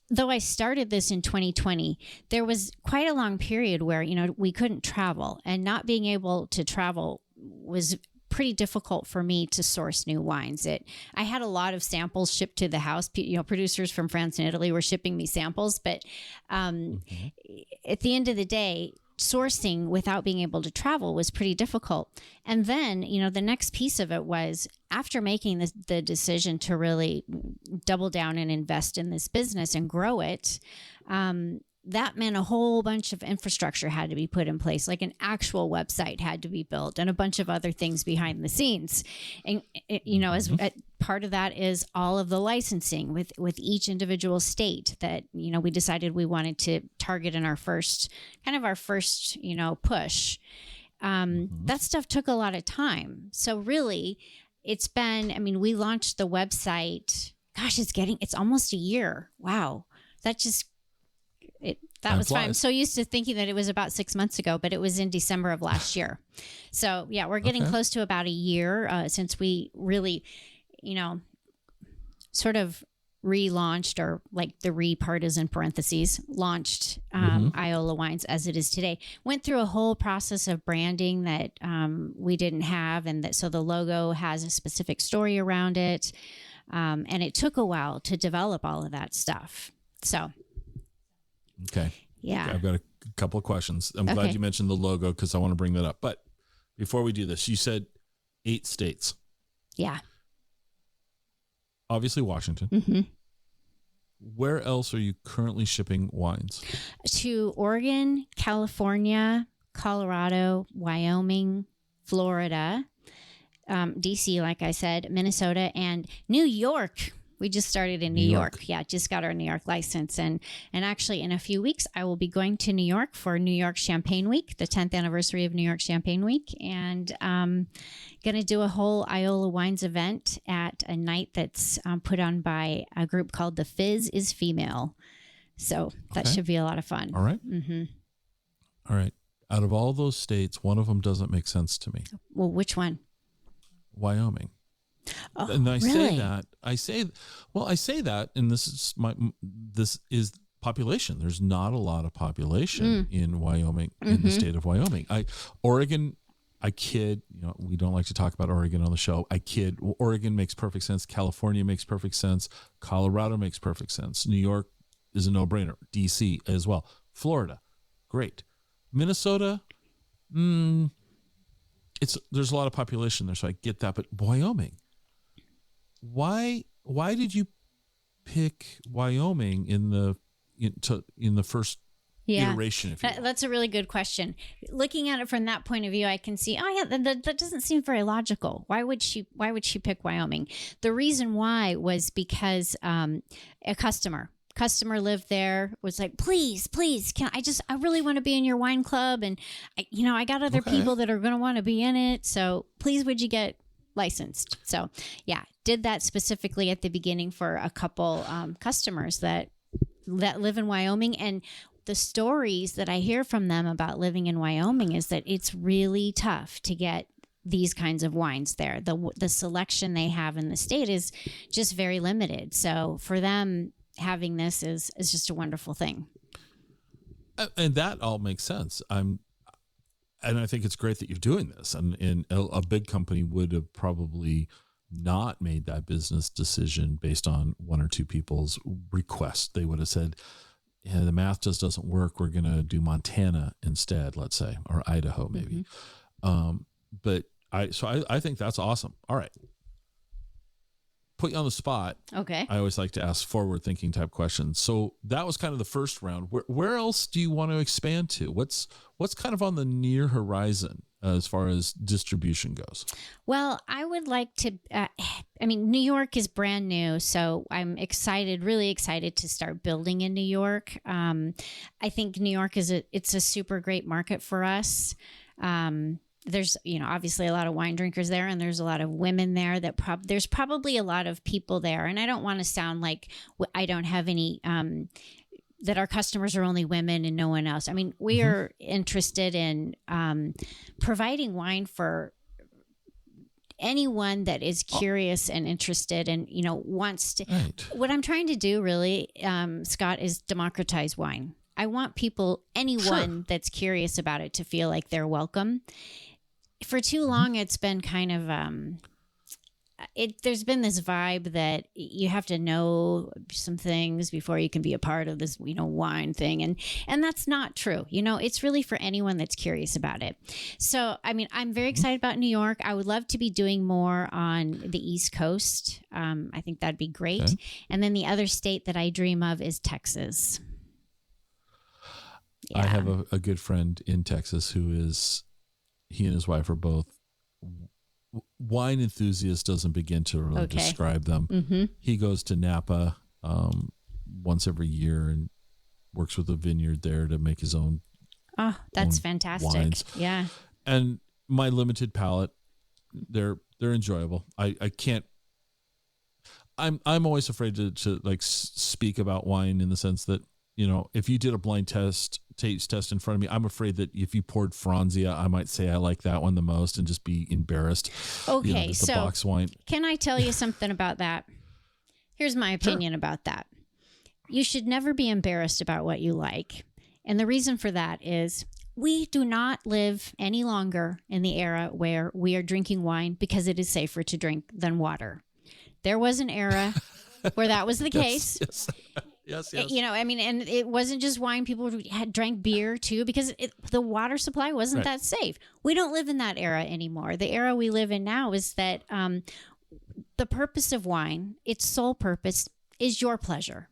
though I started this in 2020, there was quite a long period where, we couldn't travel, and not being able to travel was pretty difficult for me to source new wines. I had a lot of samples shipped to the house. Producers from France and Italy were shipping me samples, but at the end of the day, sourcing without being able to travel was pretty difficult. And then, the next piece of it was after making the decision to really double down and invest in this business and grow it, that meant a whole bunch of infrastructure had to be put in place, like an actual website had to be built and a bunch of other things behind the scenes. And, as part of that is all of the licensing with each individual state that, we decided we wanted to target in our first push. That stuff took a lot of time. So really it's been, we launched the website, gosh, it's almost a year. Wow. That was fine. I'm so used to thinking that it was about 6 months ago, but it was in December of last year. So yeah, we're getting close to about a year since we really, sort of relaunched, or like the part is in parentheses, launched Iola Wines as it is today. Went through a whole process of branding that we didn't have, and so the logo has a specific story around it, and it took a while to develop all of that stuff. So. Okay. Yeah. I've got a couple of questions. I'm glad you mentioned the logo because I want to bring that up. But before we do this, you said 8 states. Yeah. Obviously Washington. Mm-hmm. Where else are you currently shipping wines? To Oregon, California, Colorado, Wyoming, Florida, DC, like I said, Minnesota, and New York. We just started in New York. Yeah, just got our New York license. And actually in a few weeks, I will be going to New York for New York Champagne Week, the 10th anniversary of New York Champagne Week. And going to do a whole Iola Wines event at a night that's put on by a group called The Fizz is Female. So that should be a lot of fun. All right. Mm-hmm. All right. Out of all those states, one of them doesn't make sense to me. Well, which one? Wyoming. Oh, and I really? say that, and this is population. There's not a lot of population in Wyoming, in the state of Wyoming. Oregon, I kid, we don't like to talk about Oregon on the show. I kid. Oregon makes perfect sense. California makes perfect sense. Colorado makes perfect sense. New York is a no-brainer. DC as well. Florida, great. Minnesota, there's a lot of population there, so I get that. But Wyoming, why did you pick Wyoming in the first iteration? If you will? That's a really good question. Looking at it from that point of view, I can see, that doesn't seem very logical. Why would she pick Wyoming? The reason why was because a customer lived there, was like, please, I really want to be in your wine club. And I got other people that are going to want to be in it. So please, would you get licensed? So yeah, did that specifically at the beginning for a couple customers that live in Wyoming. And the stories that I hear from them about living in Wyoming is that it's really tough to get these kinds of wines there. The selection they have in the state is just very limited. So for them, having this is just a wonderful thing. And that all makes sense. And I think it's great that you're doing this. And a big company would have probably not made that business decision based on one or two people's requests. They would have said, yeah, the math just doesn't work. We're going to do Montana instead, let's say, or Idaho maybe. But I think that's awesome. All right. Put you on the spot. Okay. I always like to ask forward-thinking type questions. So that was kind of the first round. Where else do you want to expand to? What's kind of on the near horizon as far as distribution goes? Well, I would like to. New York is brand new, so I'm really excited to start building in New York. I think New York it's a super great market for us. There's, obviously a lot of wine drinkers there, and there's a lot of women there there's probably a lot of people there. And I don't want to sound like I don't have any, that our customers are only women and no one else. I mean, we are interested in providing wine for anyone that is curious and interested and, wants to. Right. What I'm trying to do really, Scott, is democratize wine. I want anyone that's curious about it to feel like they're welcome. for too long, it's been kind of there's been this vibe that you have to know some things before you can be a part of this, wine thing. And that's not true. It's really for anyone that's curious about it. So, I mean, I'm very excited about New York. I would love to be doing more on the East Coast. I think that'd be great. Okay. And then the other state that I dream of is Texas. Yeah. I have a good friend in Texas he and his wife are both wine enthusiasts. Doesn't begin to really describe them. Mm-hmm. He goes to Napa once every year and works with a vineyard there to make his own. Oh, that's fantastic. Wines. Yeah. And my limited palate, they're enjoyable. I can't, I'm always afraid to like speak about wine in the sense that, if you did a blind taste test in front of me, I'm afraid that if you poured Franzia, I might say I like that one the most and just be embarrassed. Okay, so box wine. Can I tell you something about that? Here's my opinion about that. You should never be embarrassed about what you like. And the reason for that is we do not live any longer in the era where we are drinking wine because it is safer to drink than water. There was an era where that was the case. Yes. Yes. And it wasn't just wine. People had drank beer too because the water supply wasn't that safe. We don't live in that era anymore. The era we live in now is that the purpose of wine, its sole purpose, is your pleasure.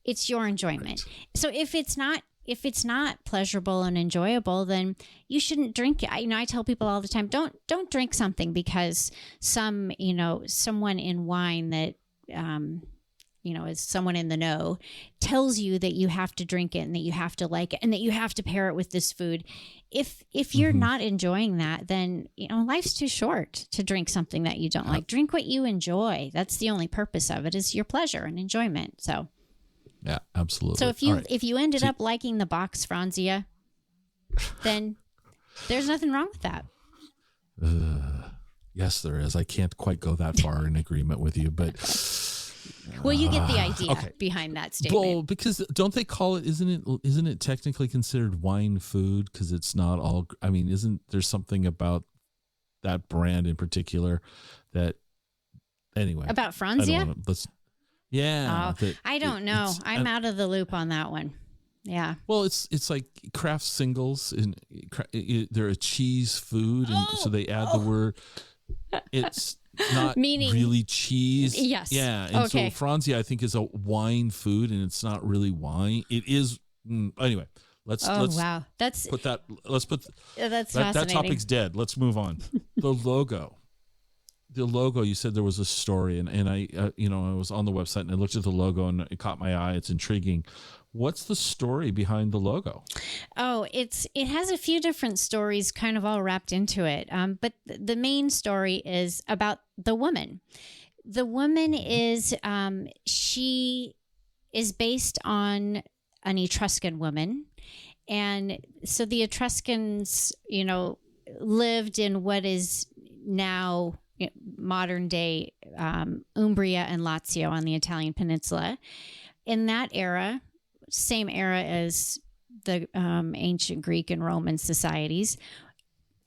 It's your enjoyment. Right. So if it's not pleasurable and enjoyable, then you shouldn't drink it. I tell people all the time, don't drink something because someone in wine that is someone in the know tells you that you have to drink it and that you have to like it and that you have to pair it with this food. If you're not enjoying that, then, life's too short to drink something that you don't like. Drink what you enjoy. That's the only purpose of it, is your pleasure and enjoyment. So, yeah, absolutely. So if you ended up liking the box Franzia, then there's nothing wrong with that. Yes, there is. I can't quite go that far in agreement with you, but well, you get the idea behind that statement. Well, because don't they call it? Isn't it technically considered wine food? Because it's not all. I mean, isn't there something about that brand in particular that? Anyway, about Franzia? I don't know. I'm out of the loop on that one. Yeah. Well, it's like craft singles, and they're a cheese food, and so they add the word. It's not really cheese. Yes. Yeah. And so Franzia, I think, is a wine food, and it's not really wine. It is. Anyway, let's wow. That's fascinating. That topic's dead. Let's move on. The logo. You said there was a story, and I was on the website and I looked at the logo and it caught my eye. It's intriguing. What's the story behind the logo? Oh, it has a few different stories kind of all wrapped into it. But the main story is about the woman. The woman is, she is based on an Etruscan woman. And so the Etruscans, lived in what is now modern day Umbria and Lazio on the Italian peninsula. In that era, same era as the ancient Greek and Roman societies.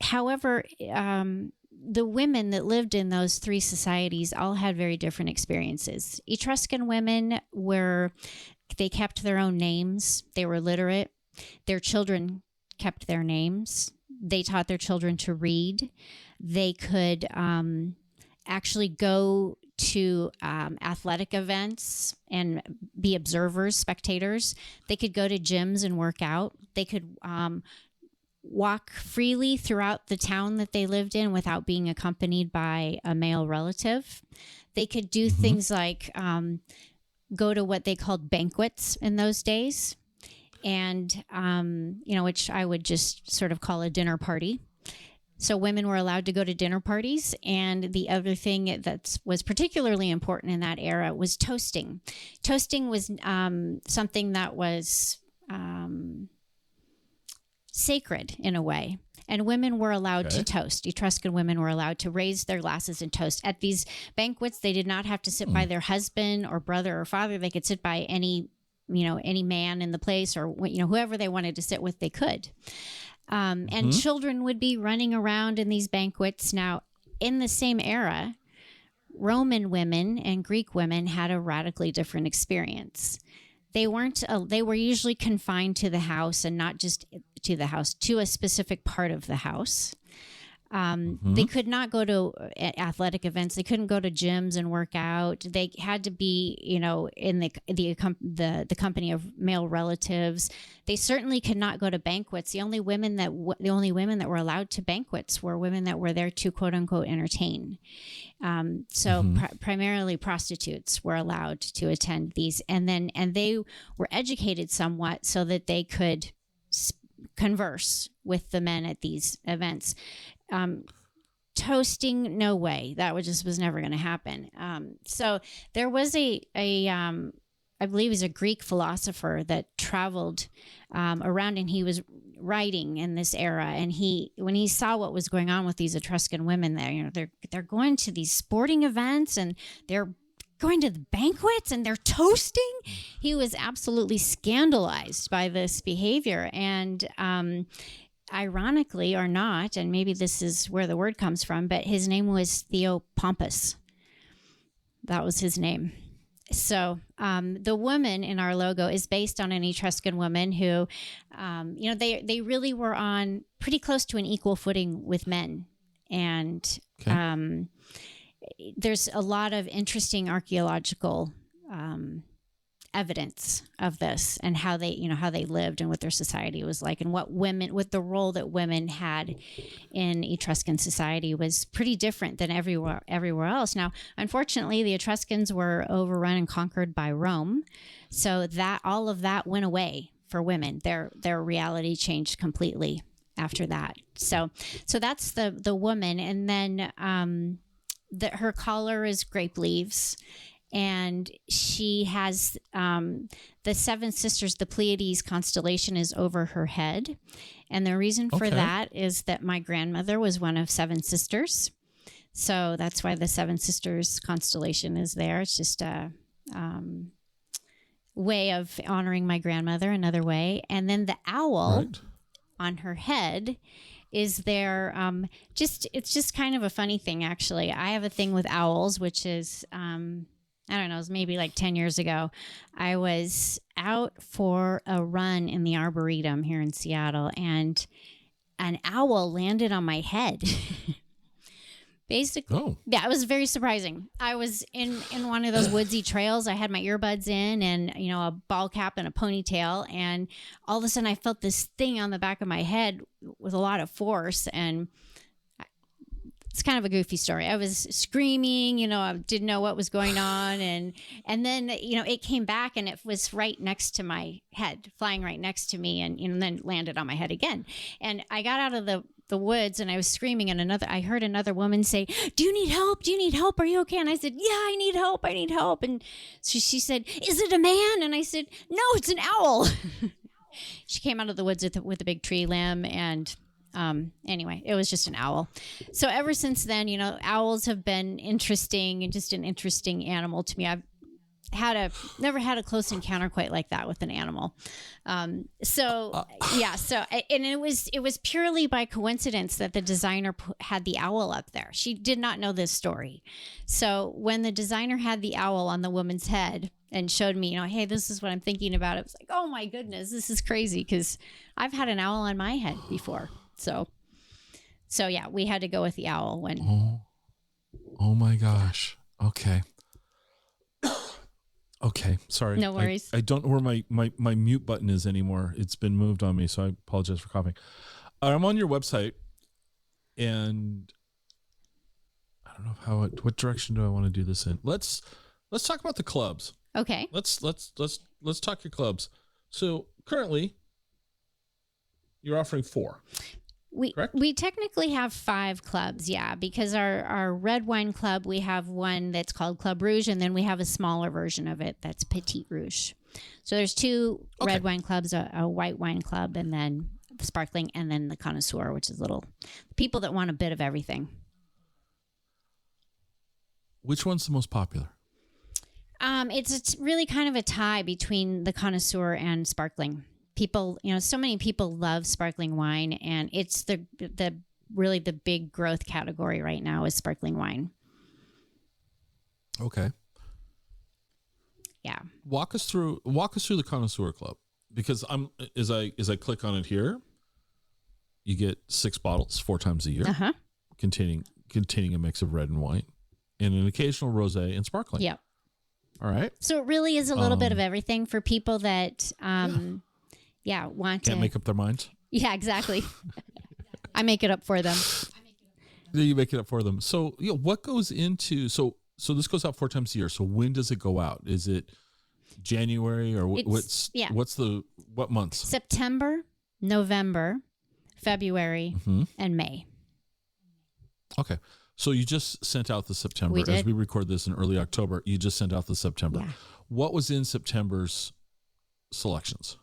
However, the women that lived in those three societies all had very different experiences. Etruscan women they kept their own names. They were literate. Their children kept their names. They taught their children to read. They could actually go to athletic events and be observers, spectators. They could go to gyms and work out. They could walk freely throughout the town that they lived in without being accompanied by a male relative. They could do things like go to what they called banquets in those days, and which I would just sort of call a dinner party. So women were allowed to go to dinner parties. And the other thing that was particularly important in that era was toasting. Toasting was something that was sacred in a way. And women were allowed to toast. Etruscan women were allowed to raise their glasses and toast. At these banquets, they did not have to sit by their husband or brother or father. They could sit by any man in the place, or whoever they wanted to sit with, they could. And children would be running around in these banquets. Now, in the same era, Roman women and Greek women had a radically different experience. They were usually confined to the house, and not just to the house, to a specific part of the house. They could not go to athletic events. They couldn't go to gyms and work out. They had to be, in the company of male relatives. They certainly could not go to banquets. The only women that were allowed to banquets were women that were there to quote unquote entertain. Primarily prostitutes were allowed to attend these, and they were educated somewhat so that they could converse with the men at these events. Toasting, no way. That was never going to happen. So there was I believe he's a Greek philosopher that traveled around, and he was writing in this era. And when he saw what was going on with these Etruscan women there, they're going to these sporting events and they're going to the banquets and they're toasting. He was absolutely scandalized by this behavior. And, ironically or not, and maybe this is where the word comes from, but his name was Theopompus. That was his name. So the woman in our logo is based on an Etruscan woman who, they really were on pretty close to an equal footing with men. And there's a lot of interesting archaeological evidence of this, and how they lived and what their society was like, and what the role that women had in Etruscan society was pretty different than everywhere else. Now, unfortunately, the Etruscans were overrun and conquered by Rome, so that all of that went away for women. Their reality changed completely after that. So that's the woman, and then her collar is grape leaves. And she has the seven sisters. The Pleiades constellation is over her head. And the reason for that is that my grandmother was one of seven sisters. So that's why the seven sisters constellation is there. It's just a way of honoring my grandmother, another way. And then the owl on her head is there. It's just kind of a funny thing, actually. I have a thing with owls, which is... I don't know, it was maybe like 10 years ago. I was out for a run in the Arboretum here in Seattle, and an owl landed on my head. Basically, yeah, it was very surprising. I was in one of those woodsy trails. I had my earbuds in and, a ball cap and a ponytail. And all of a sudden I felt this thing on the back of my head with a lot of force, and it's kind of a goofy story. I was screaming, I didn't know what was going on. And then, it came back and it was right next to my head, flying right next to me, and then landed on my head again. And I got out of the woods and I was screaming, and I heard another woman say, "Do you need help? Do you need help? Are you okay?" And I said, "Yeah, I need help. I need help." And so she said, "Is it a man?" And I said, "No, it's an owl." She came out of the woods with a big tree limb, and anyway, it was just an owl. So ever since then, owls have been interesting, and just an interesting animal to me. I've never had a close encounter quite like that with an animal. And it was purely by coincidence that the designer had the owl up there. She did not know this story. So when the designer had the owl on the woman's head and showed me, "Hey, this is what I'm thinking about," it was like, oh my goodness, this is crazy, because I've had an owl on my head before. So yeah, we had to go with the owl when. Oh my gosh. Okay. Okay. Sorry. No worries. I don't know where my mute button is anymore. It's been moved on me, so I apologize for coughing. I'm on your website, and I don't know what direction do I want to do this in. Let's talk about the clubs. Okay. Let's talk your clubs. So currently you're offering 4. We technically have 5 clubs, yeah, because our red wine club, we have one that's called Club Rouge, and then we have a smaller version of it that's Petit Rouge. So there's 2 red wine clubs, a white wine club, and then the sparkling, and then the connoisseur, which is people that want a bit of everything. Which one's the most popular? It's really kind of a tie between the connoisseur and sparkling. people, so many people love sparkling wine, and it's the really the big growth category right now is sparkling wine. Okay. Yeah. Walk us through the Connoisseur Club, because as I click on it here, you get 6 bottles 4 times a year, containing a mix of red and white, and an occasional rosé and sparkling. Yep. All right. So it really is a little bit of everything for people that want to can't make up their minds. Yeah, exactly. I make it up for them. You make it up for them. So, what goes into so this goes out 4 times a year. So when does it go out? Is it January or what months? September, November, February, and May. Okay. So you just sent out the September. We did. As we record this in early October, you just sent out the September. Yeah. What was in September's selections?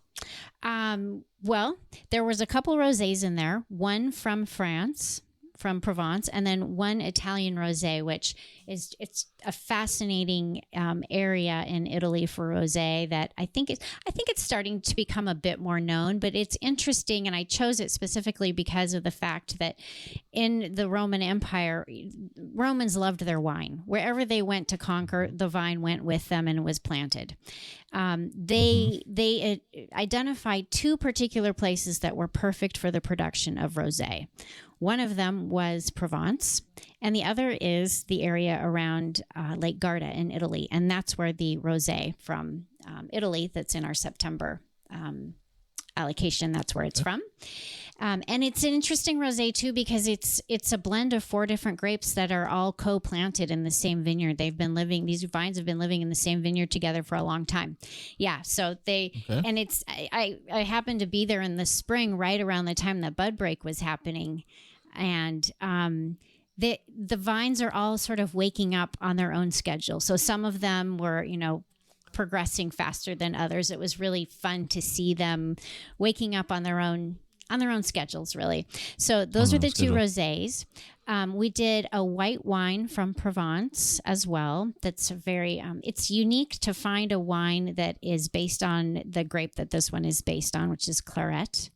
Well, there was a couple rosés in there, one from France, from Provence, and then one Italian rosé, which it's a fascinating area in Italy for rosé that I think it's starting to become a bit more known, but it's interesting, and I chose it specifically because of the fact that in the Roman Empire, Romans loved their wine. Wherever they went to conquer, the vine went with them and was planted. They identified 2 particular places that were perfect for the production of rosé. One of them was Provence, and the other is the area around Lake Garda in Italy, and that's where the rosé from Italy that's in our September allocation, that's where it's from. And it's an interesting rosé too, because it's a blend of 4 different grapes that are all co-planted in the same vineyard. These vines have been living in the same vineyard together for a long time. Yeah. So and I happened to be there in the spring, right around the time that bud break was happening. And, the vines are all sort of waking up on their own schedule. So some of them were, progressing faster than others. It was really fun to see them waking up on their own schedules, really. So those are the 2 rosés. We did a white wine from Provence as well. That's very, it's unique to find a wine that is based on the grape that this one is based on, which is Claret.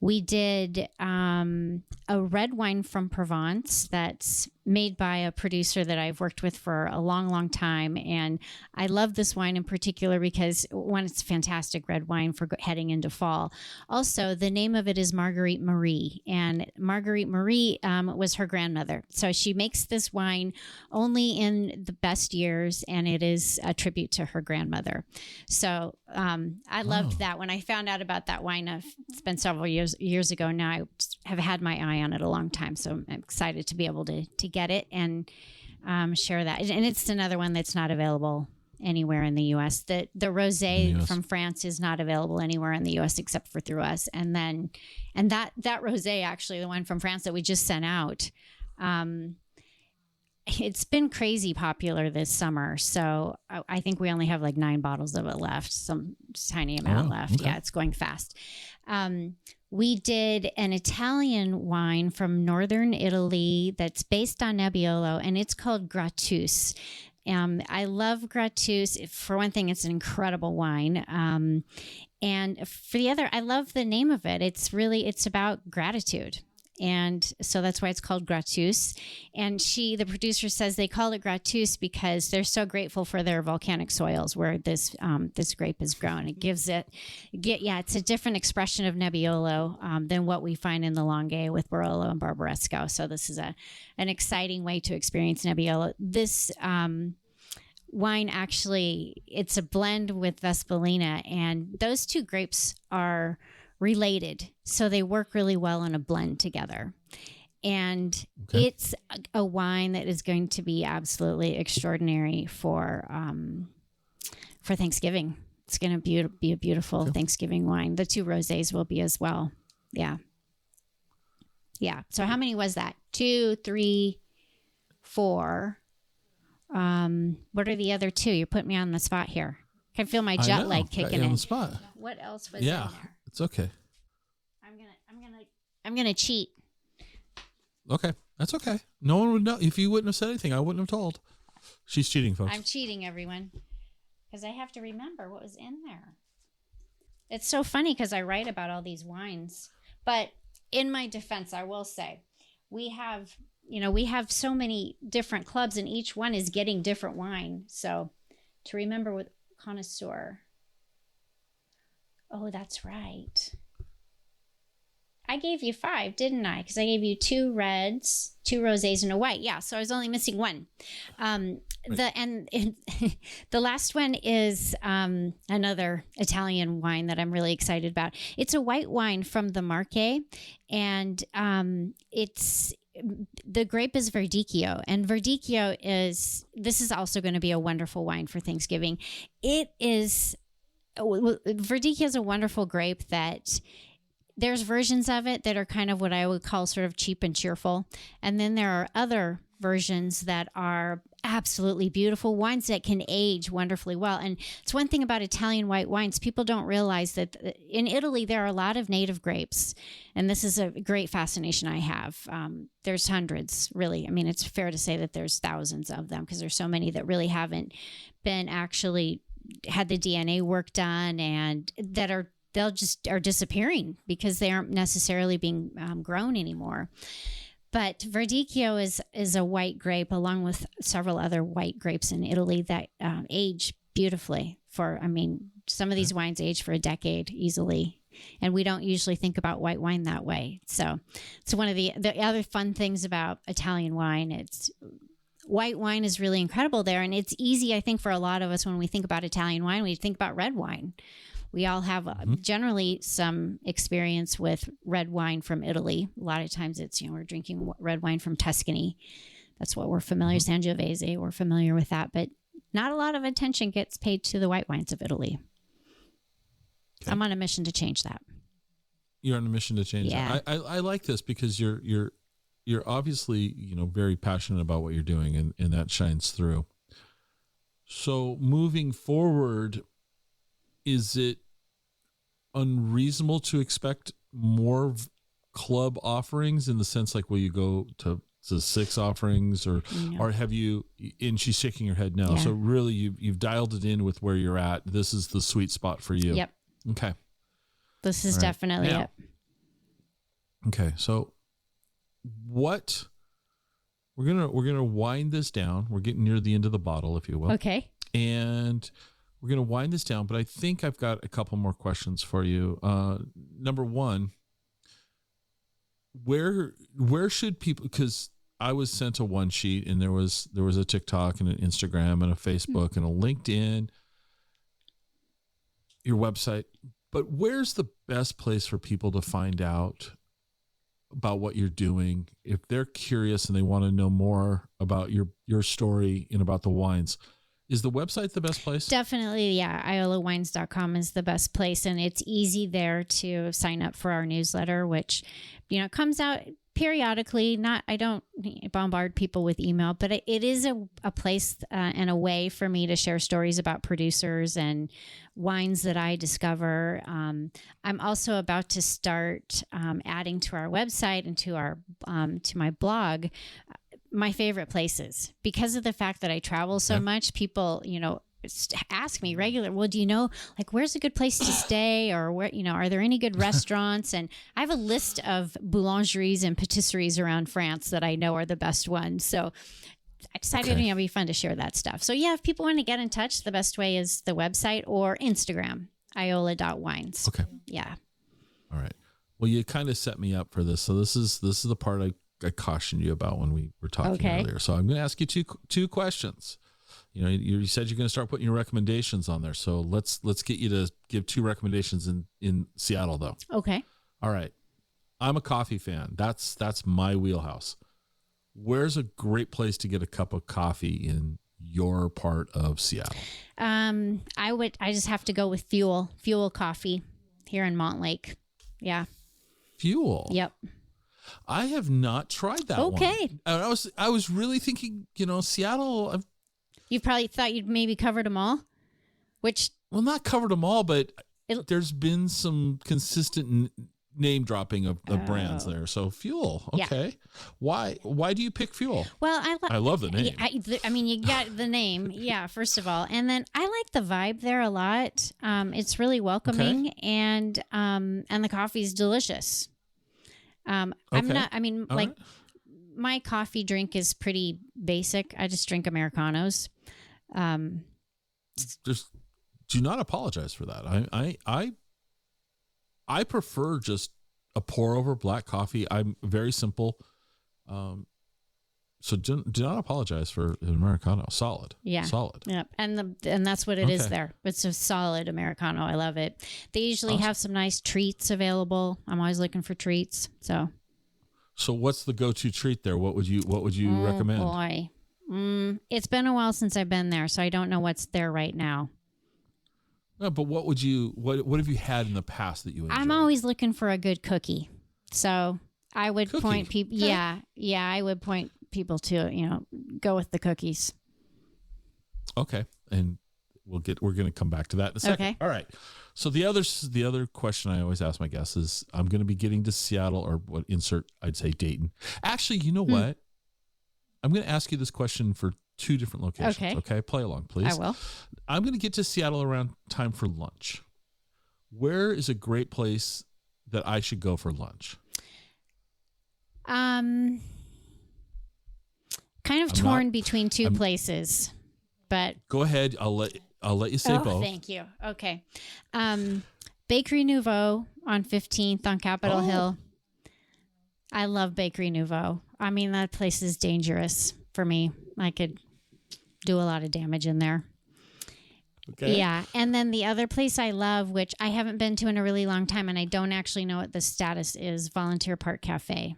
We did a red wine from Provence that's made by a producer that I've worked with for a long, long time. And I love this wine in particular because, one, it's fantastic red wine for heading into fall. Also, the name of it is Marguerite Marie. And Marguerite Marie was her grandmother. So she makes this wine only in the best years, and it is a tribute to her grandmother. So I loved that. When I found out about that wine, it's been several years ago now. I have had my eye on it a long time. So I'm excited to be able to get it and share that. And it's another one that's not available anywhere in the U.S. The rosé from France is not available anywhere in the U.S. except for through us. And that rosé, actually, the one from France that we just sent out, it's been crazy popular this summer. So I think we only have like 9 bottles of it left, some tiny amount left. Okay. Yeah, it's going fast. We did an Italian wine from northern Italy that's based on Nebbiolo, and it's called Gratus. I love Gratus. For one thing, it's an incredible wine. And for the other, I love the name of it. It's about gratitude. And so that's why it's called Gratus. And the producer says they call it Gratus because they're so grateful for their volcanic soils where this grape is grown. It gives it's a different expression of Nebbiolo than what we find in the Langhe with Barolo and Barbaresco. So this is an exciting way to experience Nebbiolo. This wine, actually, it's a blend with Vespolina, and those 2 grapes are related, so they work really well in a blend together. And it's a wine that is going to be absolutely extraordinary for Thanksgiving. It's going to be a beautiful Thanksgiving wine. The 2 rosés will be as well. Yeah. So how many was that? 2, 3, 4. What are the other 2? You're putting me on the spot here. I can feel my jet lag kicking in. On the spot. What else was in there? It's okay. I'm gonna cheat. Okay, that's okay. No one would know if you wouldn't have said anything. I wouldn't have told. She's cheating, folks. I'm cheating, everyone, because I have to remember what was in there. It's so funny because I write about all these wines, but in my defense, I will say we have, we have so many different clubs and each one is getting different wine. So to remember with connoisseur. Oh, that's right. I gave you 5, didn't I? Because I gave you 2 reds, 2 rosés, and a white. Yeah, so I was only missing 1. Right. The last one is another Italian wine that I'm really excited about. It's a white wine from the Marche, and the grape is Verdicchio, and Verdicchio this is also going to be a wonderful wine for Thanksgiving. Verdicchio is a wonderful grape that there's versions of it that are kind of what I would call sort of cheap and cheerful. And then there are other versions that are absolutely beautiful wines that can age wonderfully well. And it's one thing about Italian white wines. People don't realize that in Italy, there are a lot of native grapes. And this is a great fascination I have. There's hundreds, really. I mean, it's fair to say that there's thousands of them because there's so many that really haven't been actually had the DNA work done and that are disappearing because they aren't necessarily being grown anymore. But Verdicchio is a white grape along with several other white grapes in Italy that age beautifully some of these wines age for a decade easily. And we don't usually think about white wine that way. So it's one of the other fun things about Italian wine. White wine is really incredible there. And it's easy, I think, for a lot of us when we think about Italian wine, we think about red wine. We all have generally some experience with red wine from Italy. A lot of times it's, we're drinking red wine from Tuscany. That's what we're familiar, Sangiovese, we're familiar with that. But not a lot of attention gets paid to the white wines of Italy. Okay. I'm on a mission to change that. You're on a mission to change that. I like this because you're obviously, very passionate about what you're doing and that shines through. So moving forward, is it unreasonable to expect more club offerings in the sense like, will you go to 6 offerings or have you, and she's shaking her head no. Yeah. So really you've dialed it in with where you're at. This is the sweet spot for you. Yep. Okay. This is definitely it. Okay. So we're going to wind this down. We're getting near the end of the bottle, if you will. Okay. And we're going to wind this down, but I think I've got a couple more questions for you. Number one, where should people, because I was sent a one sheet and there was a TikTok and an Instagram and a Facebook and a LinkedIn, your website, but where's the best place for people to find out about what you're doing if they're curious and they want to know more about your story and about the wines? Is the website the best place? Definitely, yeah. IolaWines.com is the best place, and it's easy there to sign up for our newsletter, which, comes out periodically. I don't bombard people with email, but it is a place and a way for me to share stories about producers and wines that I discover. I'm also about to start adding to our website and to my blog my favorite places. Because of the fact that I travel so much, people, ask me regularly, well, do you know, like, where's a good place to stay, or where, are there any good restaurants? And I have a list of boulangeries and patisseries around France that I know are the best ones. So I decided it'd be fun to share that stuff. So yeah, if people want to get in touch, the best way is the website or Instagram, iola.wines. Okay. Yeah. All right. Well, you kind of set me up for this. So this is the part I cautioned you about when we were talking earlier. So I'm going to ask you two questions. You said you're going to start putting your recommendations on there. So let's get you to give 2 recommendations in Seattle, though. Okay. All right. I'm a coffee fan. That's my wheelhouse. Where's a great place to get a cup of coffee in your part of Seattle? I just have to go with Fuel Coffee here in Montlake. Yeah. Fuel. Yep. I have not tried that one. Okay. I was really thinking, Seattle. You probably thought you'd maybe covered them all, well, not covered them all, but there's been some consistent name dropping of brands there. So Fuel. Okay. Yeah. Why do you pick Fuel? Well, I love the name. I mean, you got the name. Yeah. First of all. And then I like the vibe there a lot. It's really welcoming and the coffee's delicious. I'm not, I mean, all like right. My coffee drink is pretty basic. I just drink Americanos. Just do not apologize for that. I prefer just a pour over black coffee. I'm very simple. So do not apologize for an Americano. Solid. Yeah. Solid. Yeah. And that's what it is there. It's a solid Americano. I love it. They usually have some nice treats available. I'm always looking for treats. So what's the go-to treat there? What would you recommend? Boy. It's been a while since I've been there, so I don't know what's there right now. No, but what have you had in the past that you enjoyed? I'm always looking for a good cookie. So I would point people, okay. I would point people to, go with the cookies. Okay. And we're going to come back to that in a second. Okay. All right. So the other question I always ask my guests is, I'm going to be getting to Seattle or I'd say Dayton. Actually, you know what? I'm going to ask you this question for two different locations. Okay. Play along, please. I will. I'm going to get to Seattle around time for lunch. Where is a great place that I should go for lunch? Kind of torn between two places, but go ahead. I'll let you say both. Thank you. Okay. Bakery Nouveau on 15th on Capitol Hill. I love Bakery Nouveau. I mean, that place is dangerous for me. I could do a lot of damage in there. Okay. Yeah. And then the other place I love, which I haven't been to in a really long time, and I don't actually know what the status is, Volunteer Park Cafe.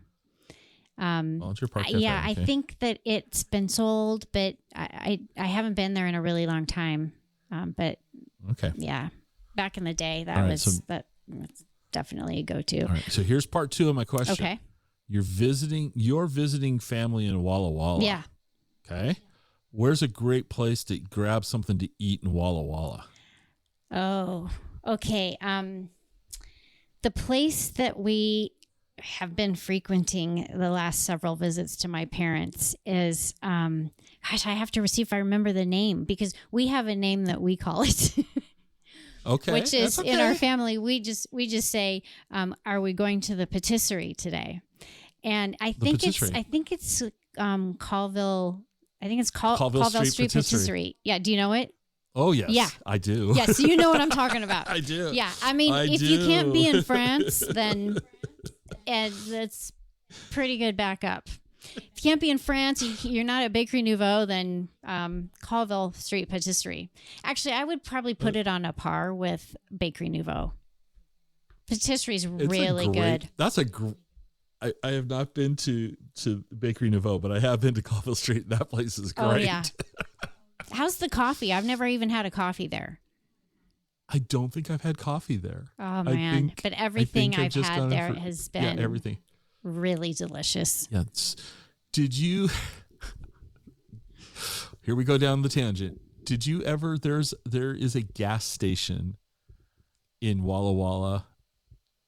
Volunteer Park Cafe. Yeah, okay. I think that it's been sold, but I haven't been there in a really long time. But okay. Yeah, back in the day, that's definitely a go-to. All right. So here's part 2 of my question. Okay. You're visiting family in Walla Walla. Yeah. Okay. Where's a great place to grab something to eat in Walla Walla? Oh, okay. The place that we have been frequenting the last several visits to my parents is, I have to see if I remember the name, because we have a name that we call it. Okay. Which is in our family, we just say, are we going to the patisserie today? And I think it's Colville. I think it's Colville Street Patisserie. Yeah. Do you know it? Oh, yes. Yeah. I do. Yeah. So you know what I'm talking about. I do. Yeah. I mean, if you can't be in France, then that's pretty good backup. If you can't be in France, you're not at Bakery Nouveau, then Colville Street Patisserie. Actually, I would probably put it on a par with Bakery Nouveau. Patisserie is really good. That's I have not been to Bakery Nouveau, but I have been to Colville Street. That place is great. Oh, yeah. How's the coffee? I've never even had a coffee there. I don't think I've had coffee there. Oh, man. But everything I've had there has been everything really delicious. Yeah. Did you... Here we go down the tangent. Did you ever... There is a gas station in Walla Walla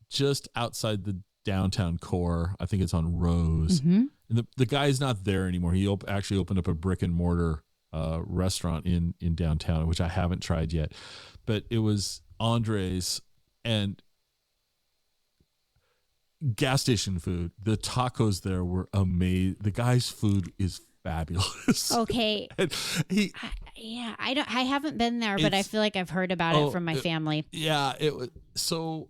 just outside the downtown core. I think it's on Rose. Mm-hmm. And the guy's not there anymore. He actually opened up a brick and mortar restaurant in downtown, which I haven't tried yet. But it was Andre's and gas station food. The tacos there were amazing. The guy's food is fabulous. Okay. I haven't been there, but I feel like I've heard about it from my family. Yeah. It was so.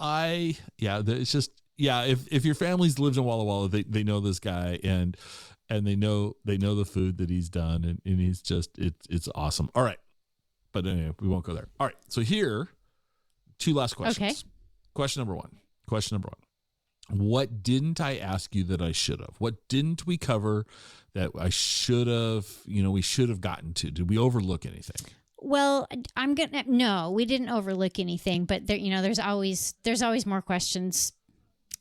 It's just, if your family's lived in Walla Walla, they know this guy and they know the food that he's done and he's just, it's awesome. All right. But anyway, we won't go there. All right. So here, 2 last questions. Okay. Question number one. What didn't I ask you that I should have? What didn't we cover that I should have, we should have gotten to? Did we overlook anything? Well, no, we didn't overlook anything, but there, there's always more questions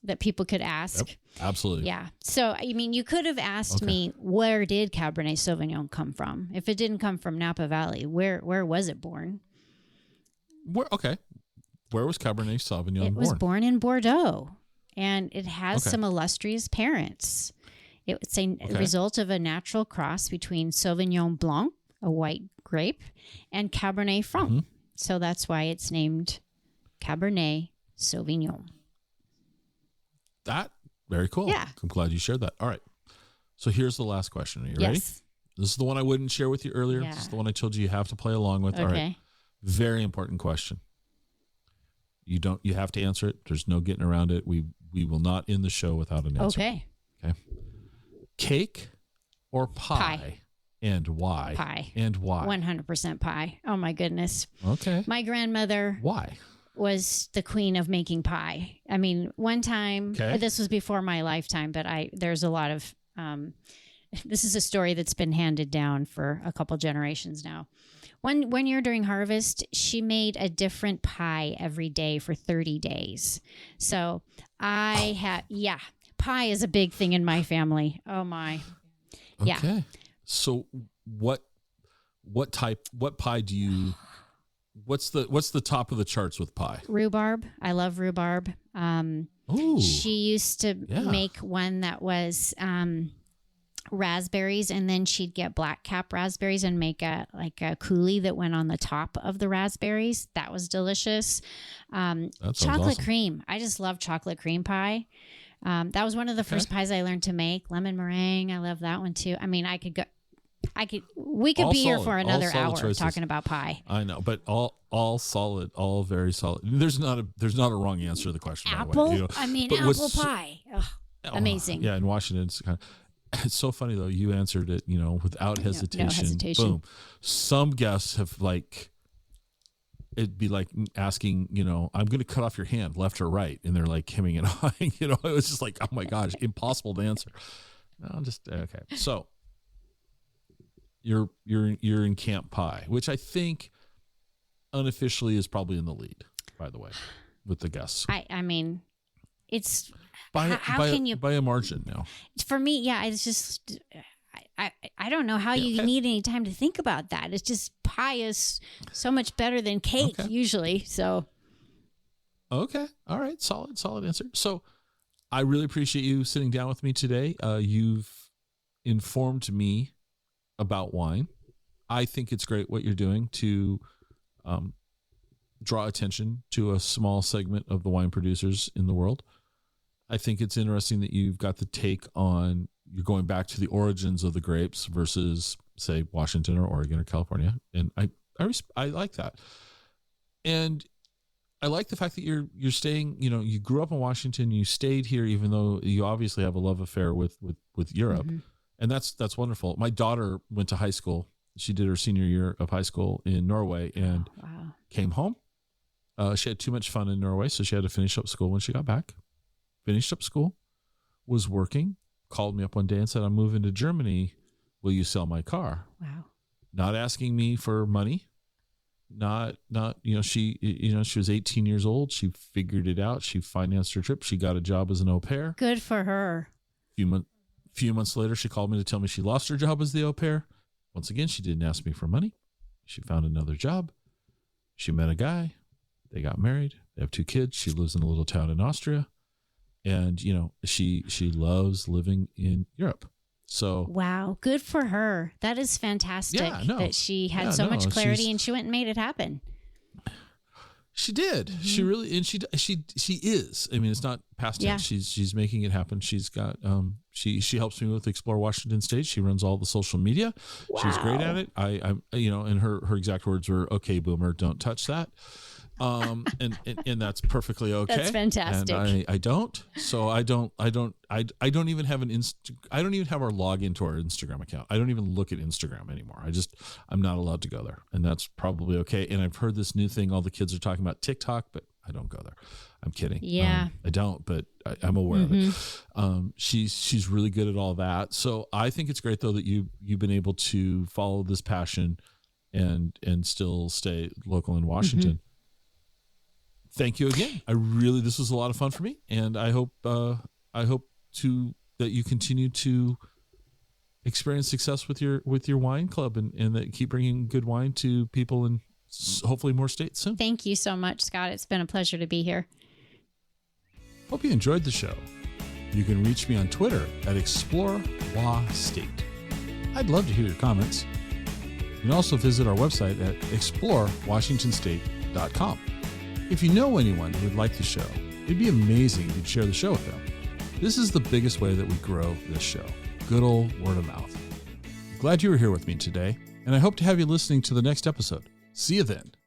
that people could ask. Yep, absolutely. Yeah. So, I mean, you could have asked me, where did Cabernet Sauvignon come from? If it didn't come from Napa Valley, where was it born? Okay. where was Cabernet Sauvignon It born? was born in Bordeaux, and it has Okay. some illustrious parents. It's a result of a natural cross between Sauvignon Blanc, a white grape, and Cabernet Franc. Mm-hmm. So that's why it's named Cabernet Sauvignon. That very cool. Yeah. I'm glad you shared that. All right. So here's the last question. Are you ready? Yes. This is the one I wouldn't share with you earlier. Yeah. This is the one I told you have to play along with. Okay. All right. Very important question. You have to answer it. There's no getting around it. We will not end the show without an answer. Okay. Cake or pie? And why? Pie. And why? 100% pie. Oh my goodness. Okay. My grandmother Why? was the queen of making pie. I mean, one time, this was before my lifetime, but there's a lot of, this is a story that's been handed down for a couple generations now. One year during harvest, she made a different pie every day for 30 days. So pie is a big thing in my family. Oh my. Yeah. Okay. So what pie do you, what's the top of the charts with pie? Rhubarb. I love rhubarb. Ooh. She used to make one that was raspberries, and then she'd get black cap raspberries and make a coulis that went on the top of the raspberries. That was delicious. Chocolate awesome. cream. I just love chocolate cream pie. That was one of the first pies I learned to make. Lemon meringue. I love that one too. I mean, we could be here for another hour choices. talking about pie. I know, but all solid, all very solid. There's not a wrong answer to the question. Apple? By the way, I mean, apple pie. Ugh, amazing. Yeah, in Washington, it's so funny though. You answered it, without hesitation. No hesitation. Boom. Some guests have it'd be like asking, I'm going to cut off your hand, left or right, and they're like hemming and hawing. It was just like, oh my gosh, impossible to answer. No, I'm just okay. So you're in Camp Pie, which I think unofficially is probably in the lead, by the way, with the guests. I mean, it's by a margin now. For me, yeah, it's just I don't know how you need any time to think about that. It's just pie is so much better than cake usually. So okay, all right, solid answer. So I really appreciate you sitting down with me today. You've informed me about wine. I think it's great what you're doing to draw attention to a small segment of the wine producers in the world. I think it's interesting that you've got the take on, you're going back to the origins of the grapes versus, say, Washington or Oregon or California. And I like that. And I like the fact that you're staying, you grew up in Washington, you stayed here, even though you obviously have a love affair with Europe. Mm-hmm. And that's wonderful. My daughter went to high school. She did her senior year of high school in Norway and came home. She had too much fun in Norway, so she had to finish up school when she got back. Finished up school, was working, called me up one day and said, I'm moving to Germany. Will you sell my car? Wow. Not asking me for money. She was 18 years old. She figured it out. She financed her trip. She got a job as an au pair. Good for her. Few months later, she called me to tell me she lost her job as the au pair. Once again, she didn't ask me for money. She found another job. She met a guy. They got married. They have 2 kids. She lives in a little town in Austria. And, she loves living in Europe. So wow, good for her. That is fantastic that she had so much clarity and she went and made it happen. She did. Mm-hmm. She really, and she is. I mean, it's not past tense. She's making it happen. She's got she helps me with Explore Washington State. She runs all the social media. Wow. She's great at it. I and her exact words were, "Okay, boomer, don't touch that." And that's perfectly okay. That's fantastic. And I don't even have I don't even have our login to our Instagram account. I don't even look at Instagram anymore. I'm not allowed to go there, and that's probably okay. And I've heard this new thing. All the kids are talking about TikTok, but I don't go there. I'm kidding. Yeah. I don't, but I'm aware of it. She's really good at all that. So I think it's great though that you've been able to follow this passion and still stay local in Washington. Mm-hmm. Thank you again. This was a lot of fun for me, and I hope that you continue to experience success with your wine club and that keep bringing good wine to people in hopefully more states soon. Thank you so much, Scott. It's been a pleasure to be here. Hope you enjoyed the show. You can reach me on Twitter at ExploreWaState. I'd love to hear your comments. You can also visit our website at explorewashingtonstate.com. If you know anyone who would like the show, it'd be amazing if you'd share the show with them. This is the biggest way that we grow this show. Good old word of mouth. Glad you were here with me today, and I hope to have you listening to the next episode. See you then.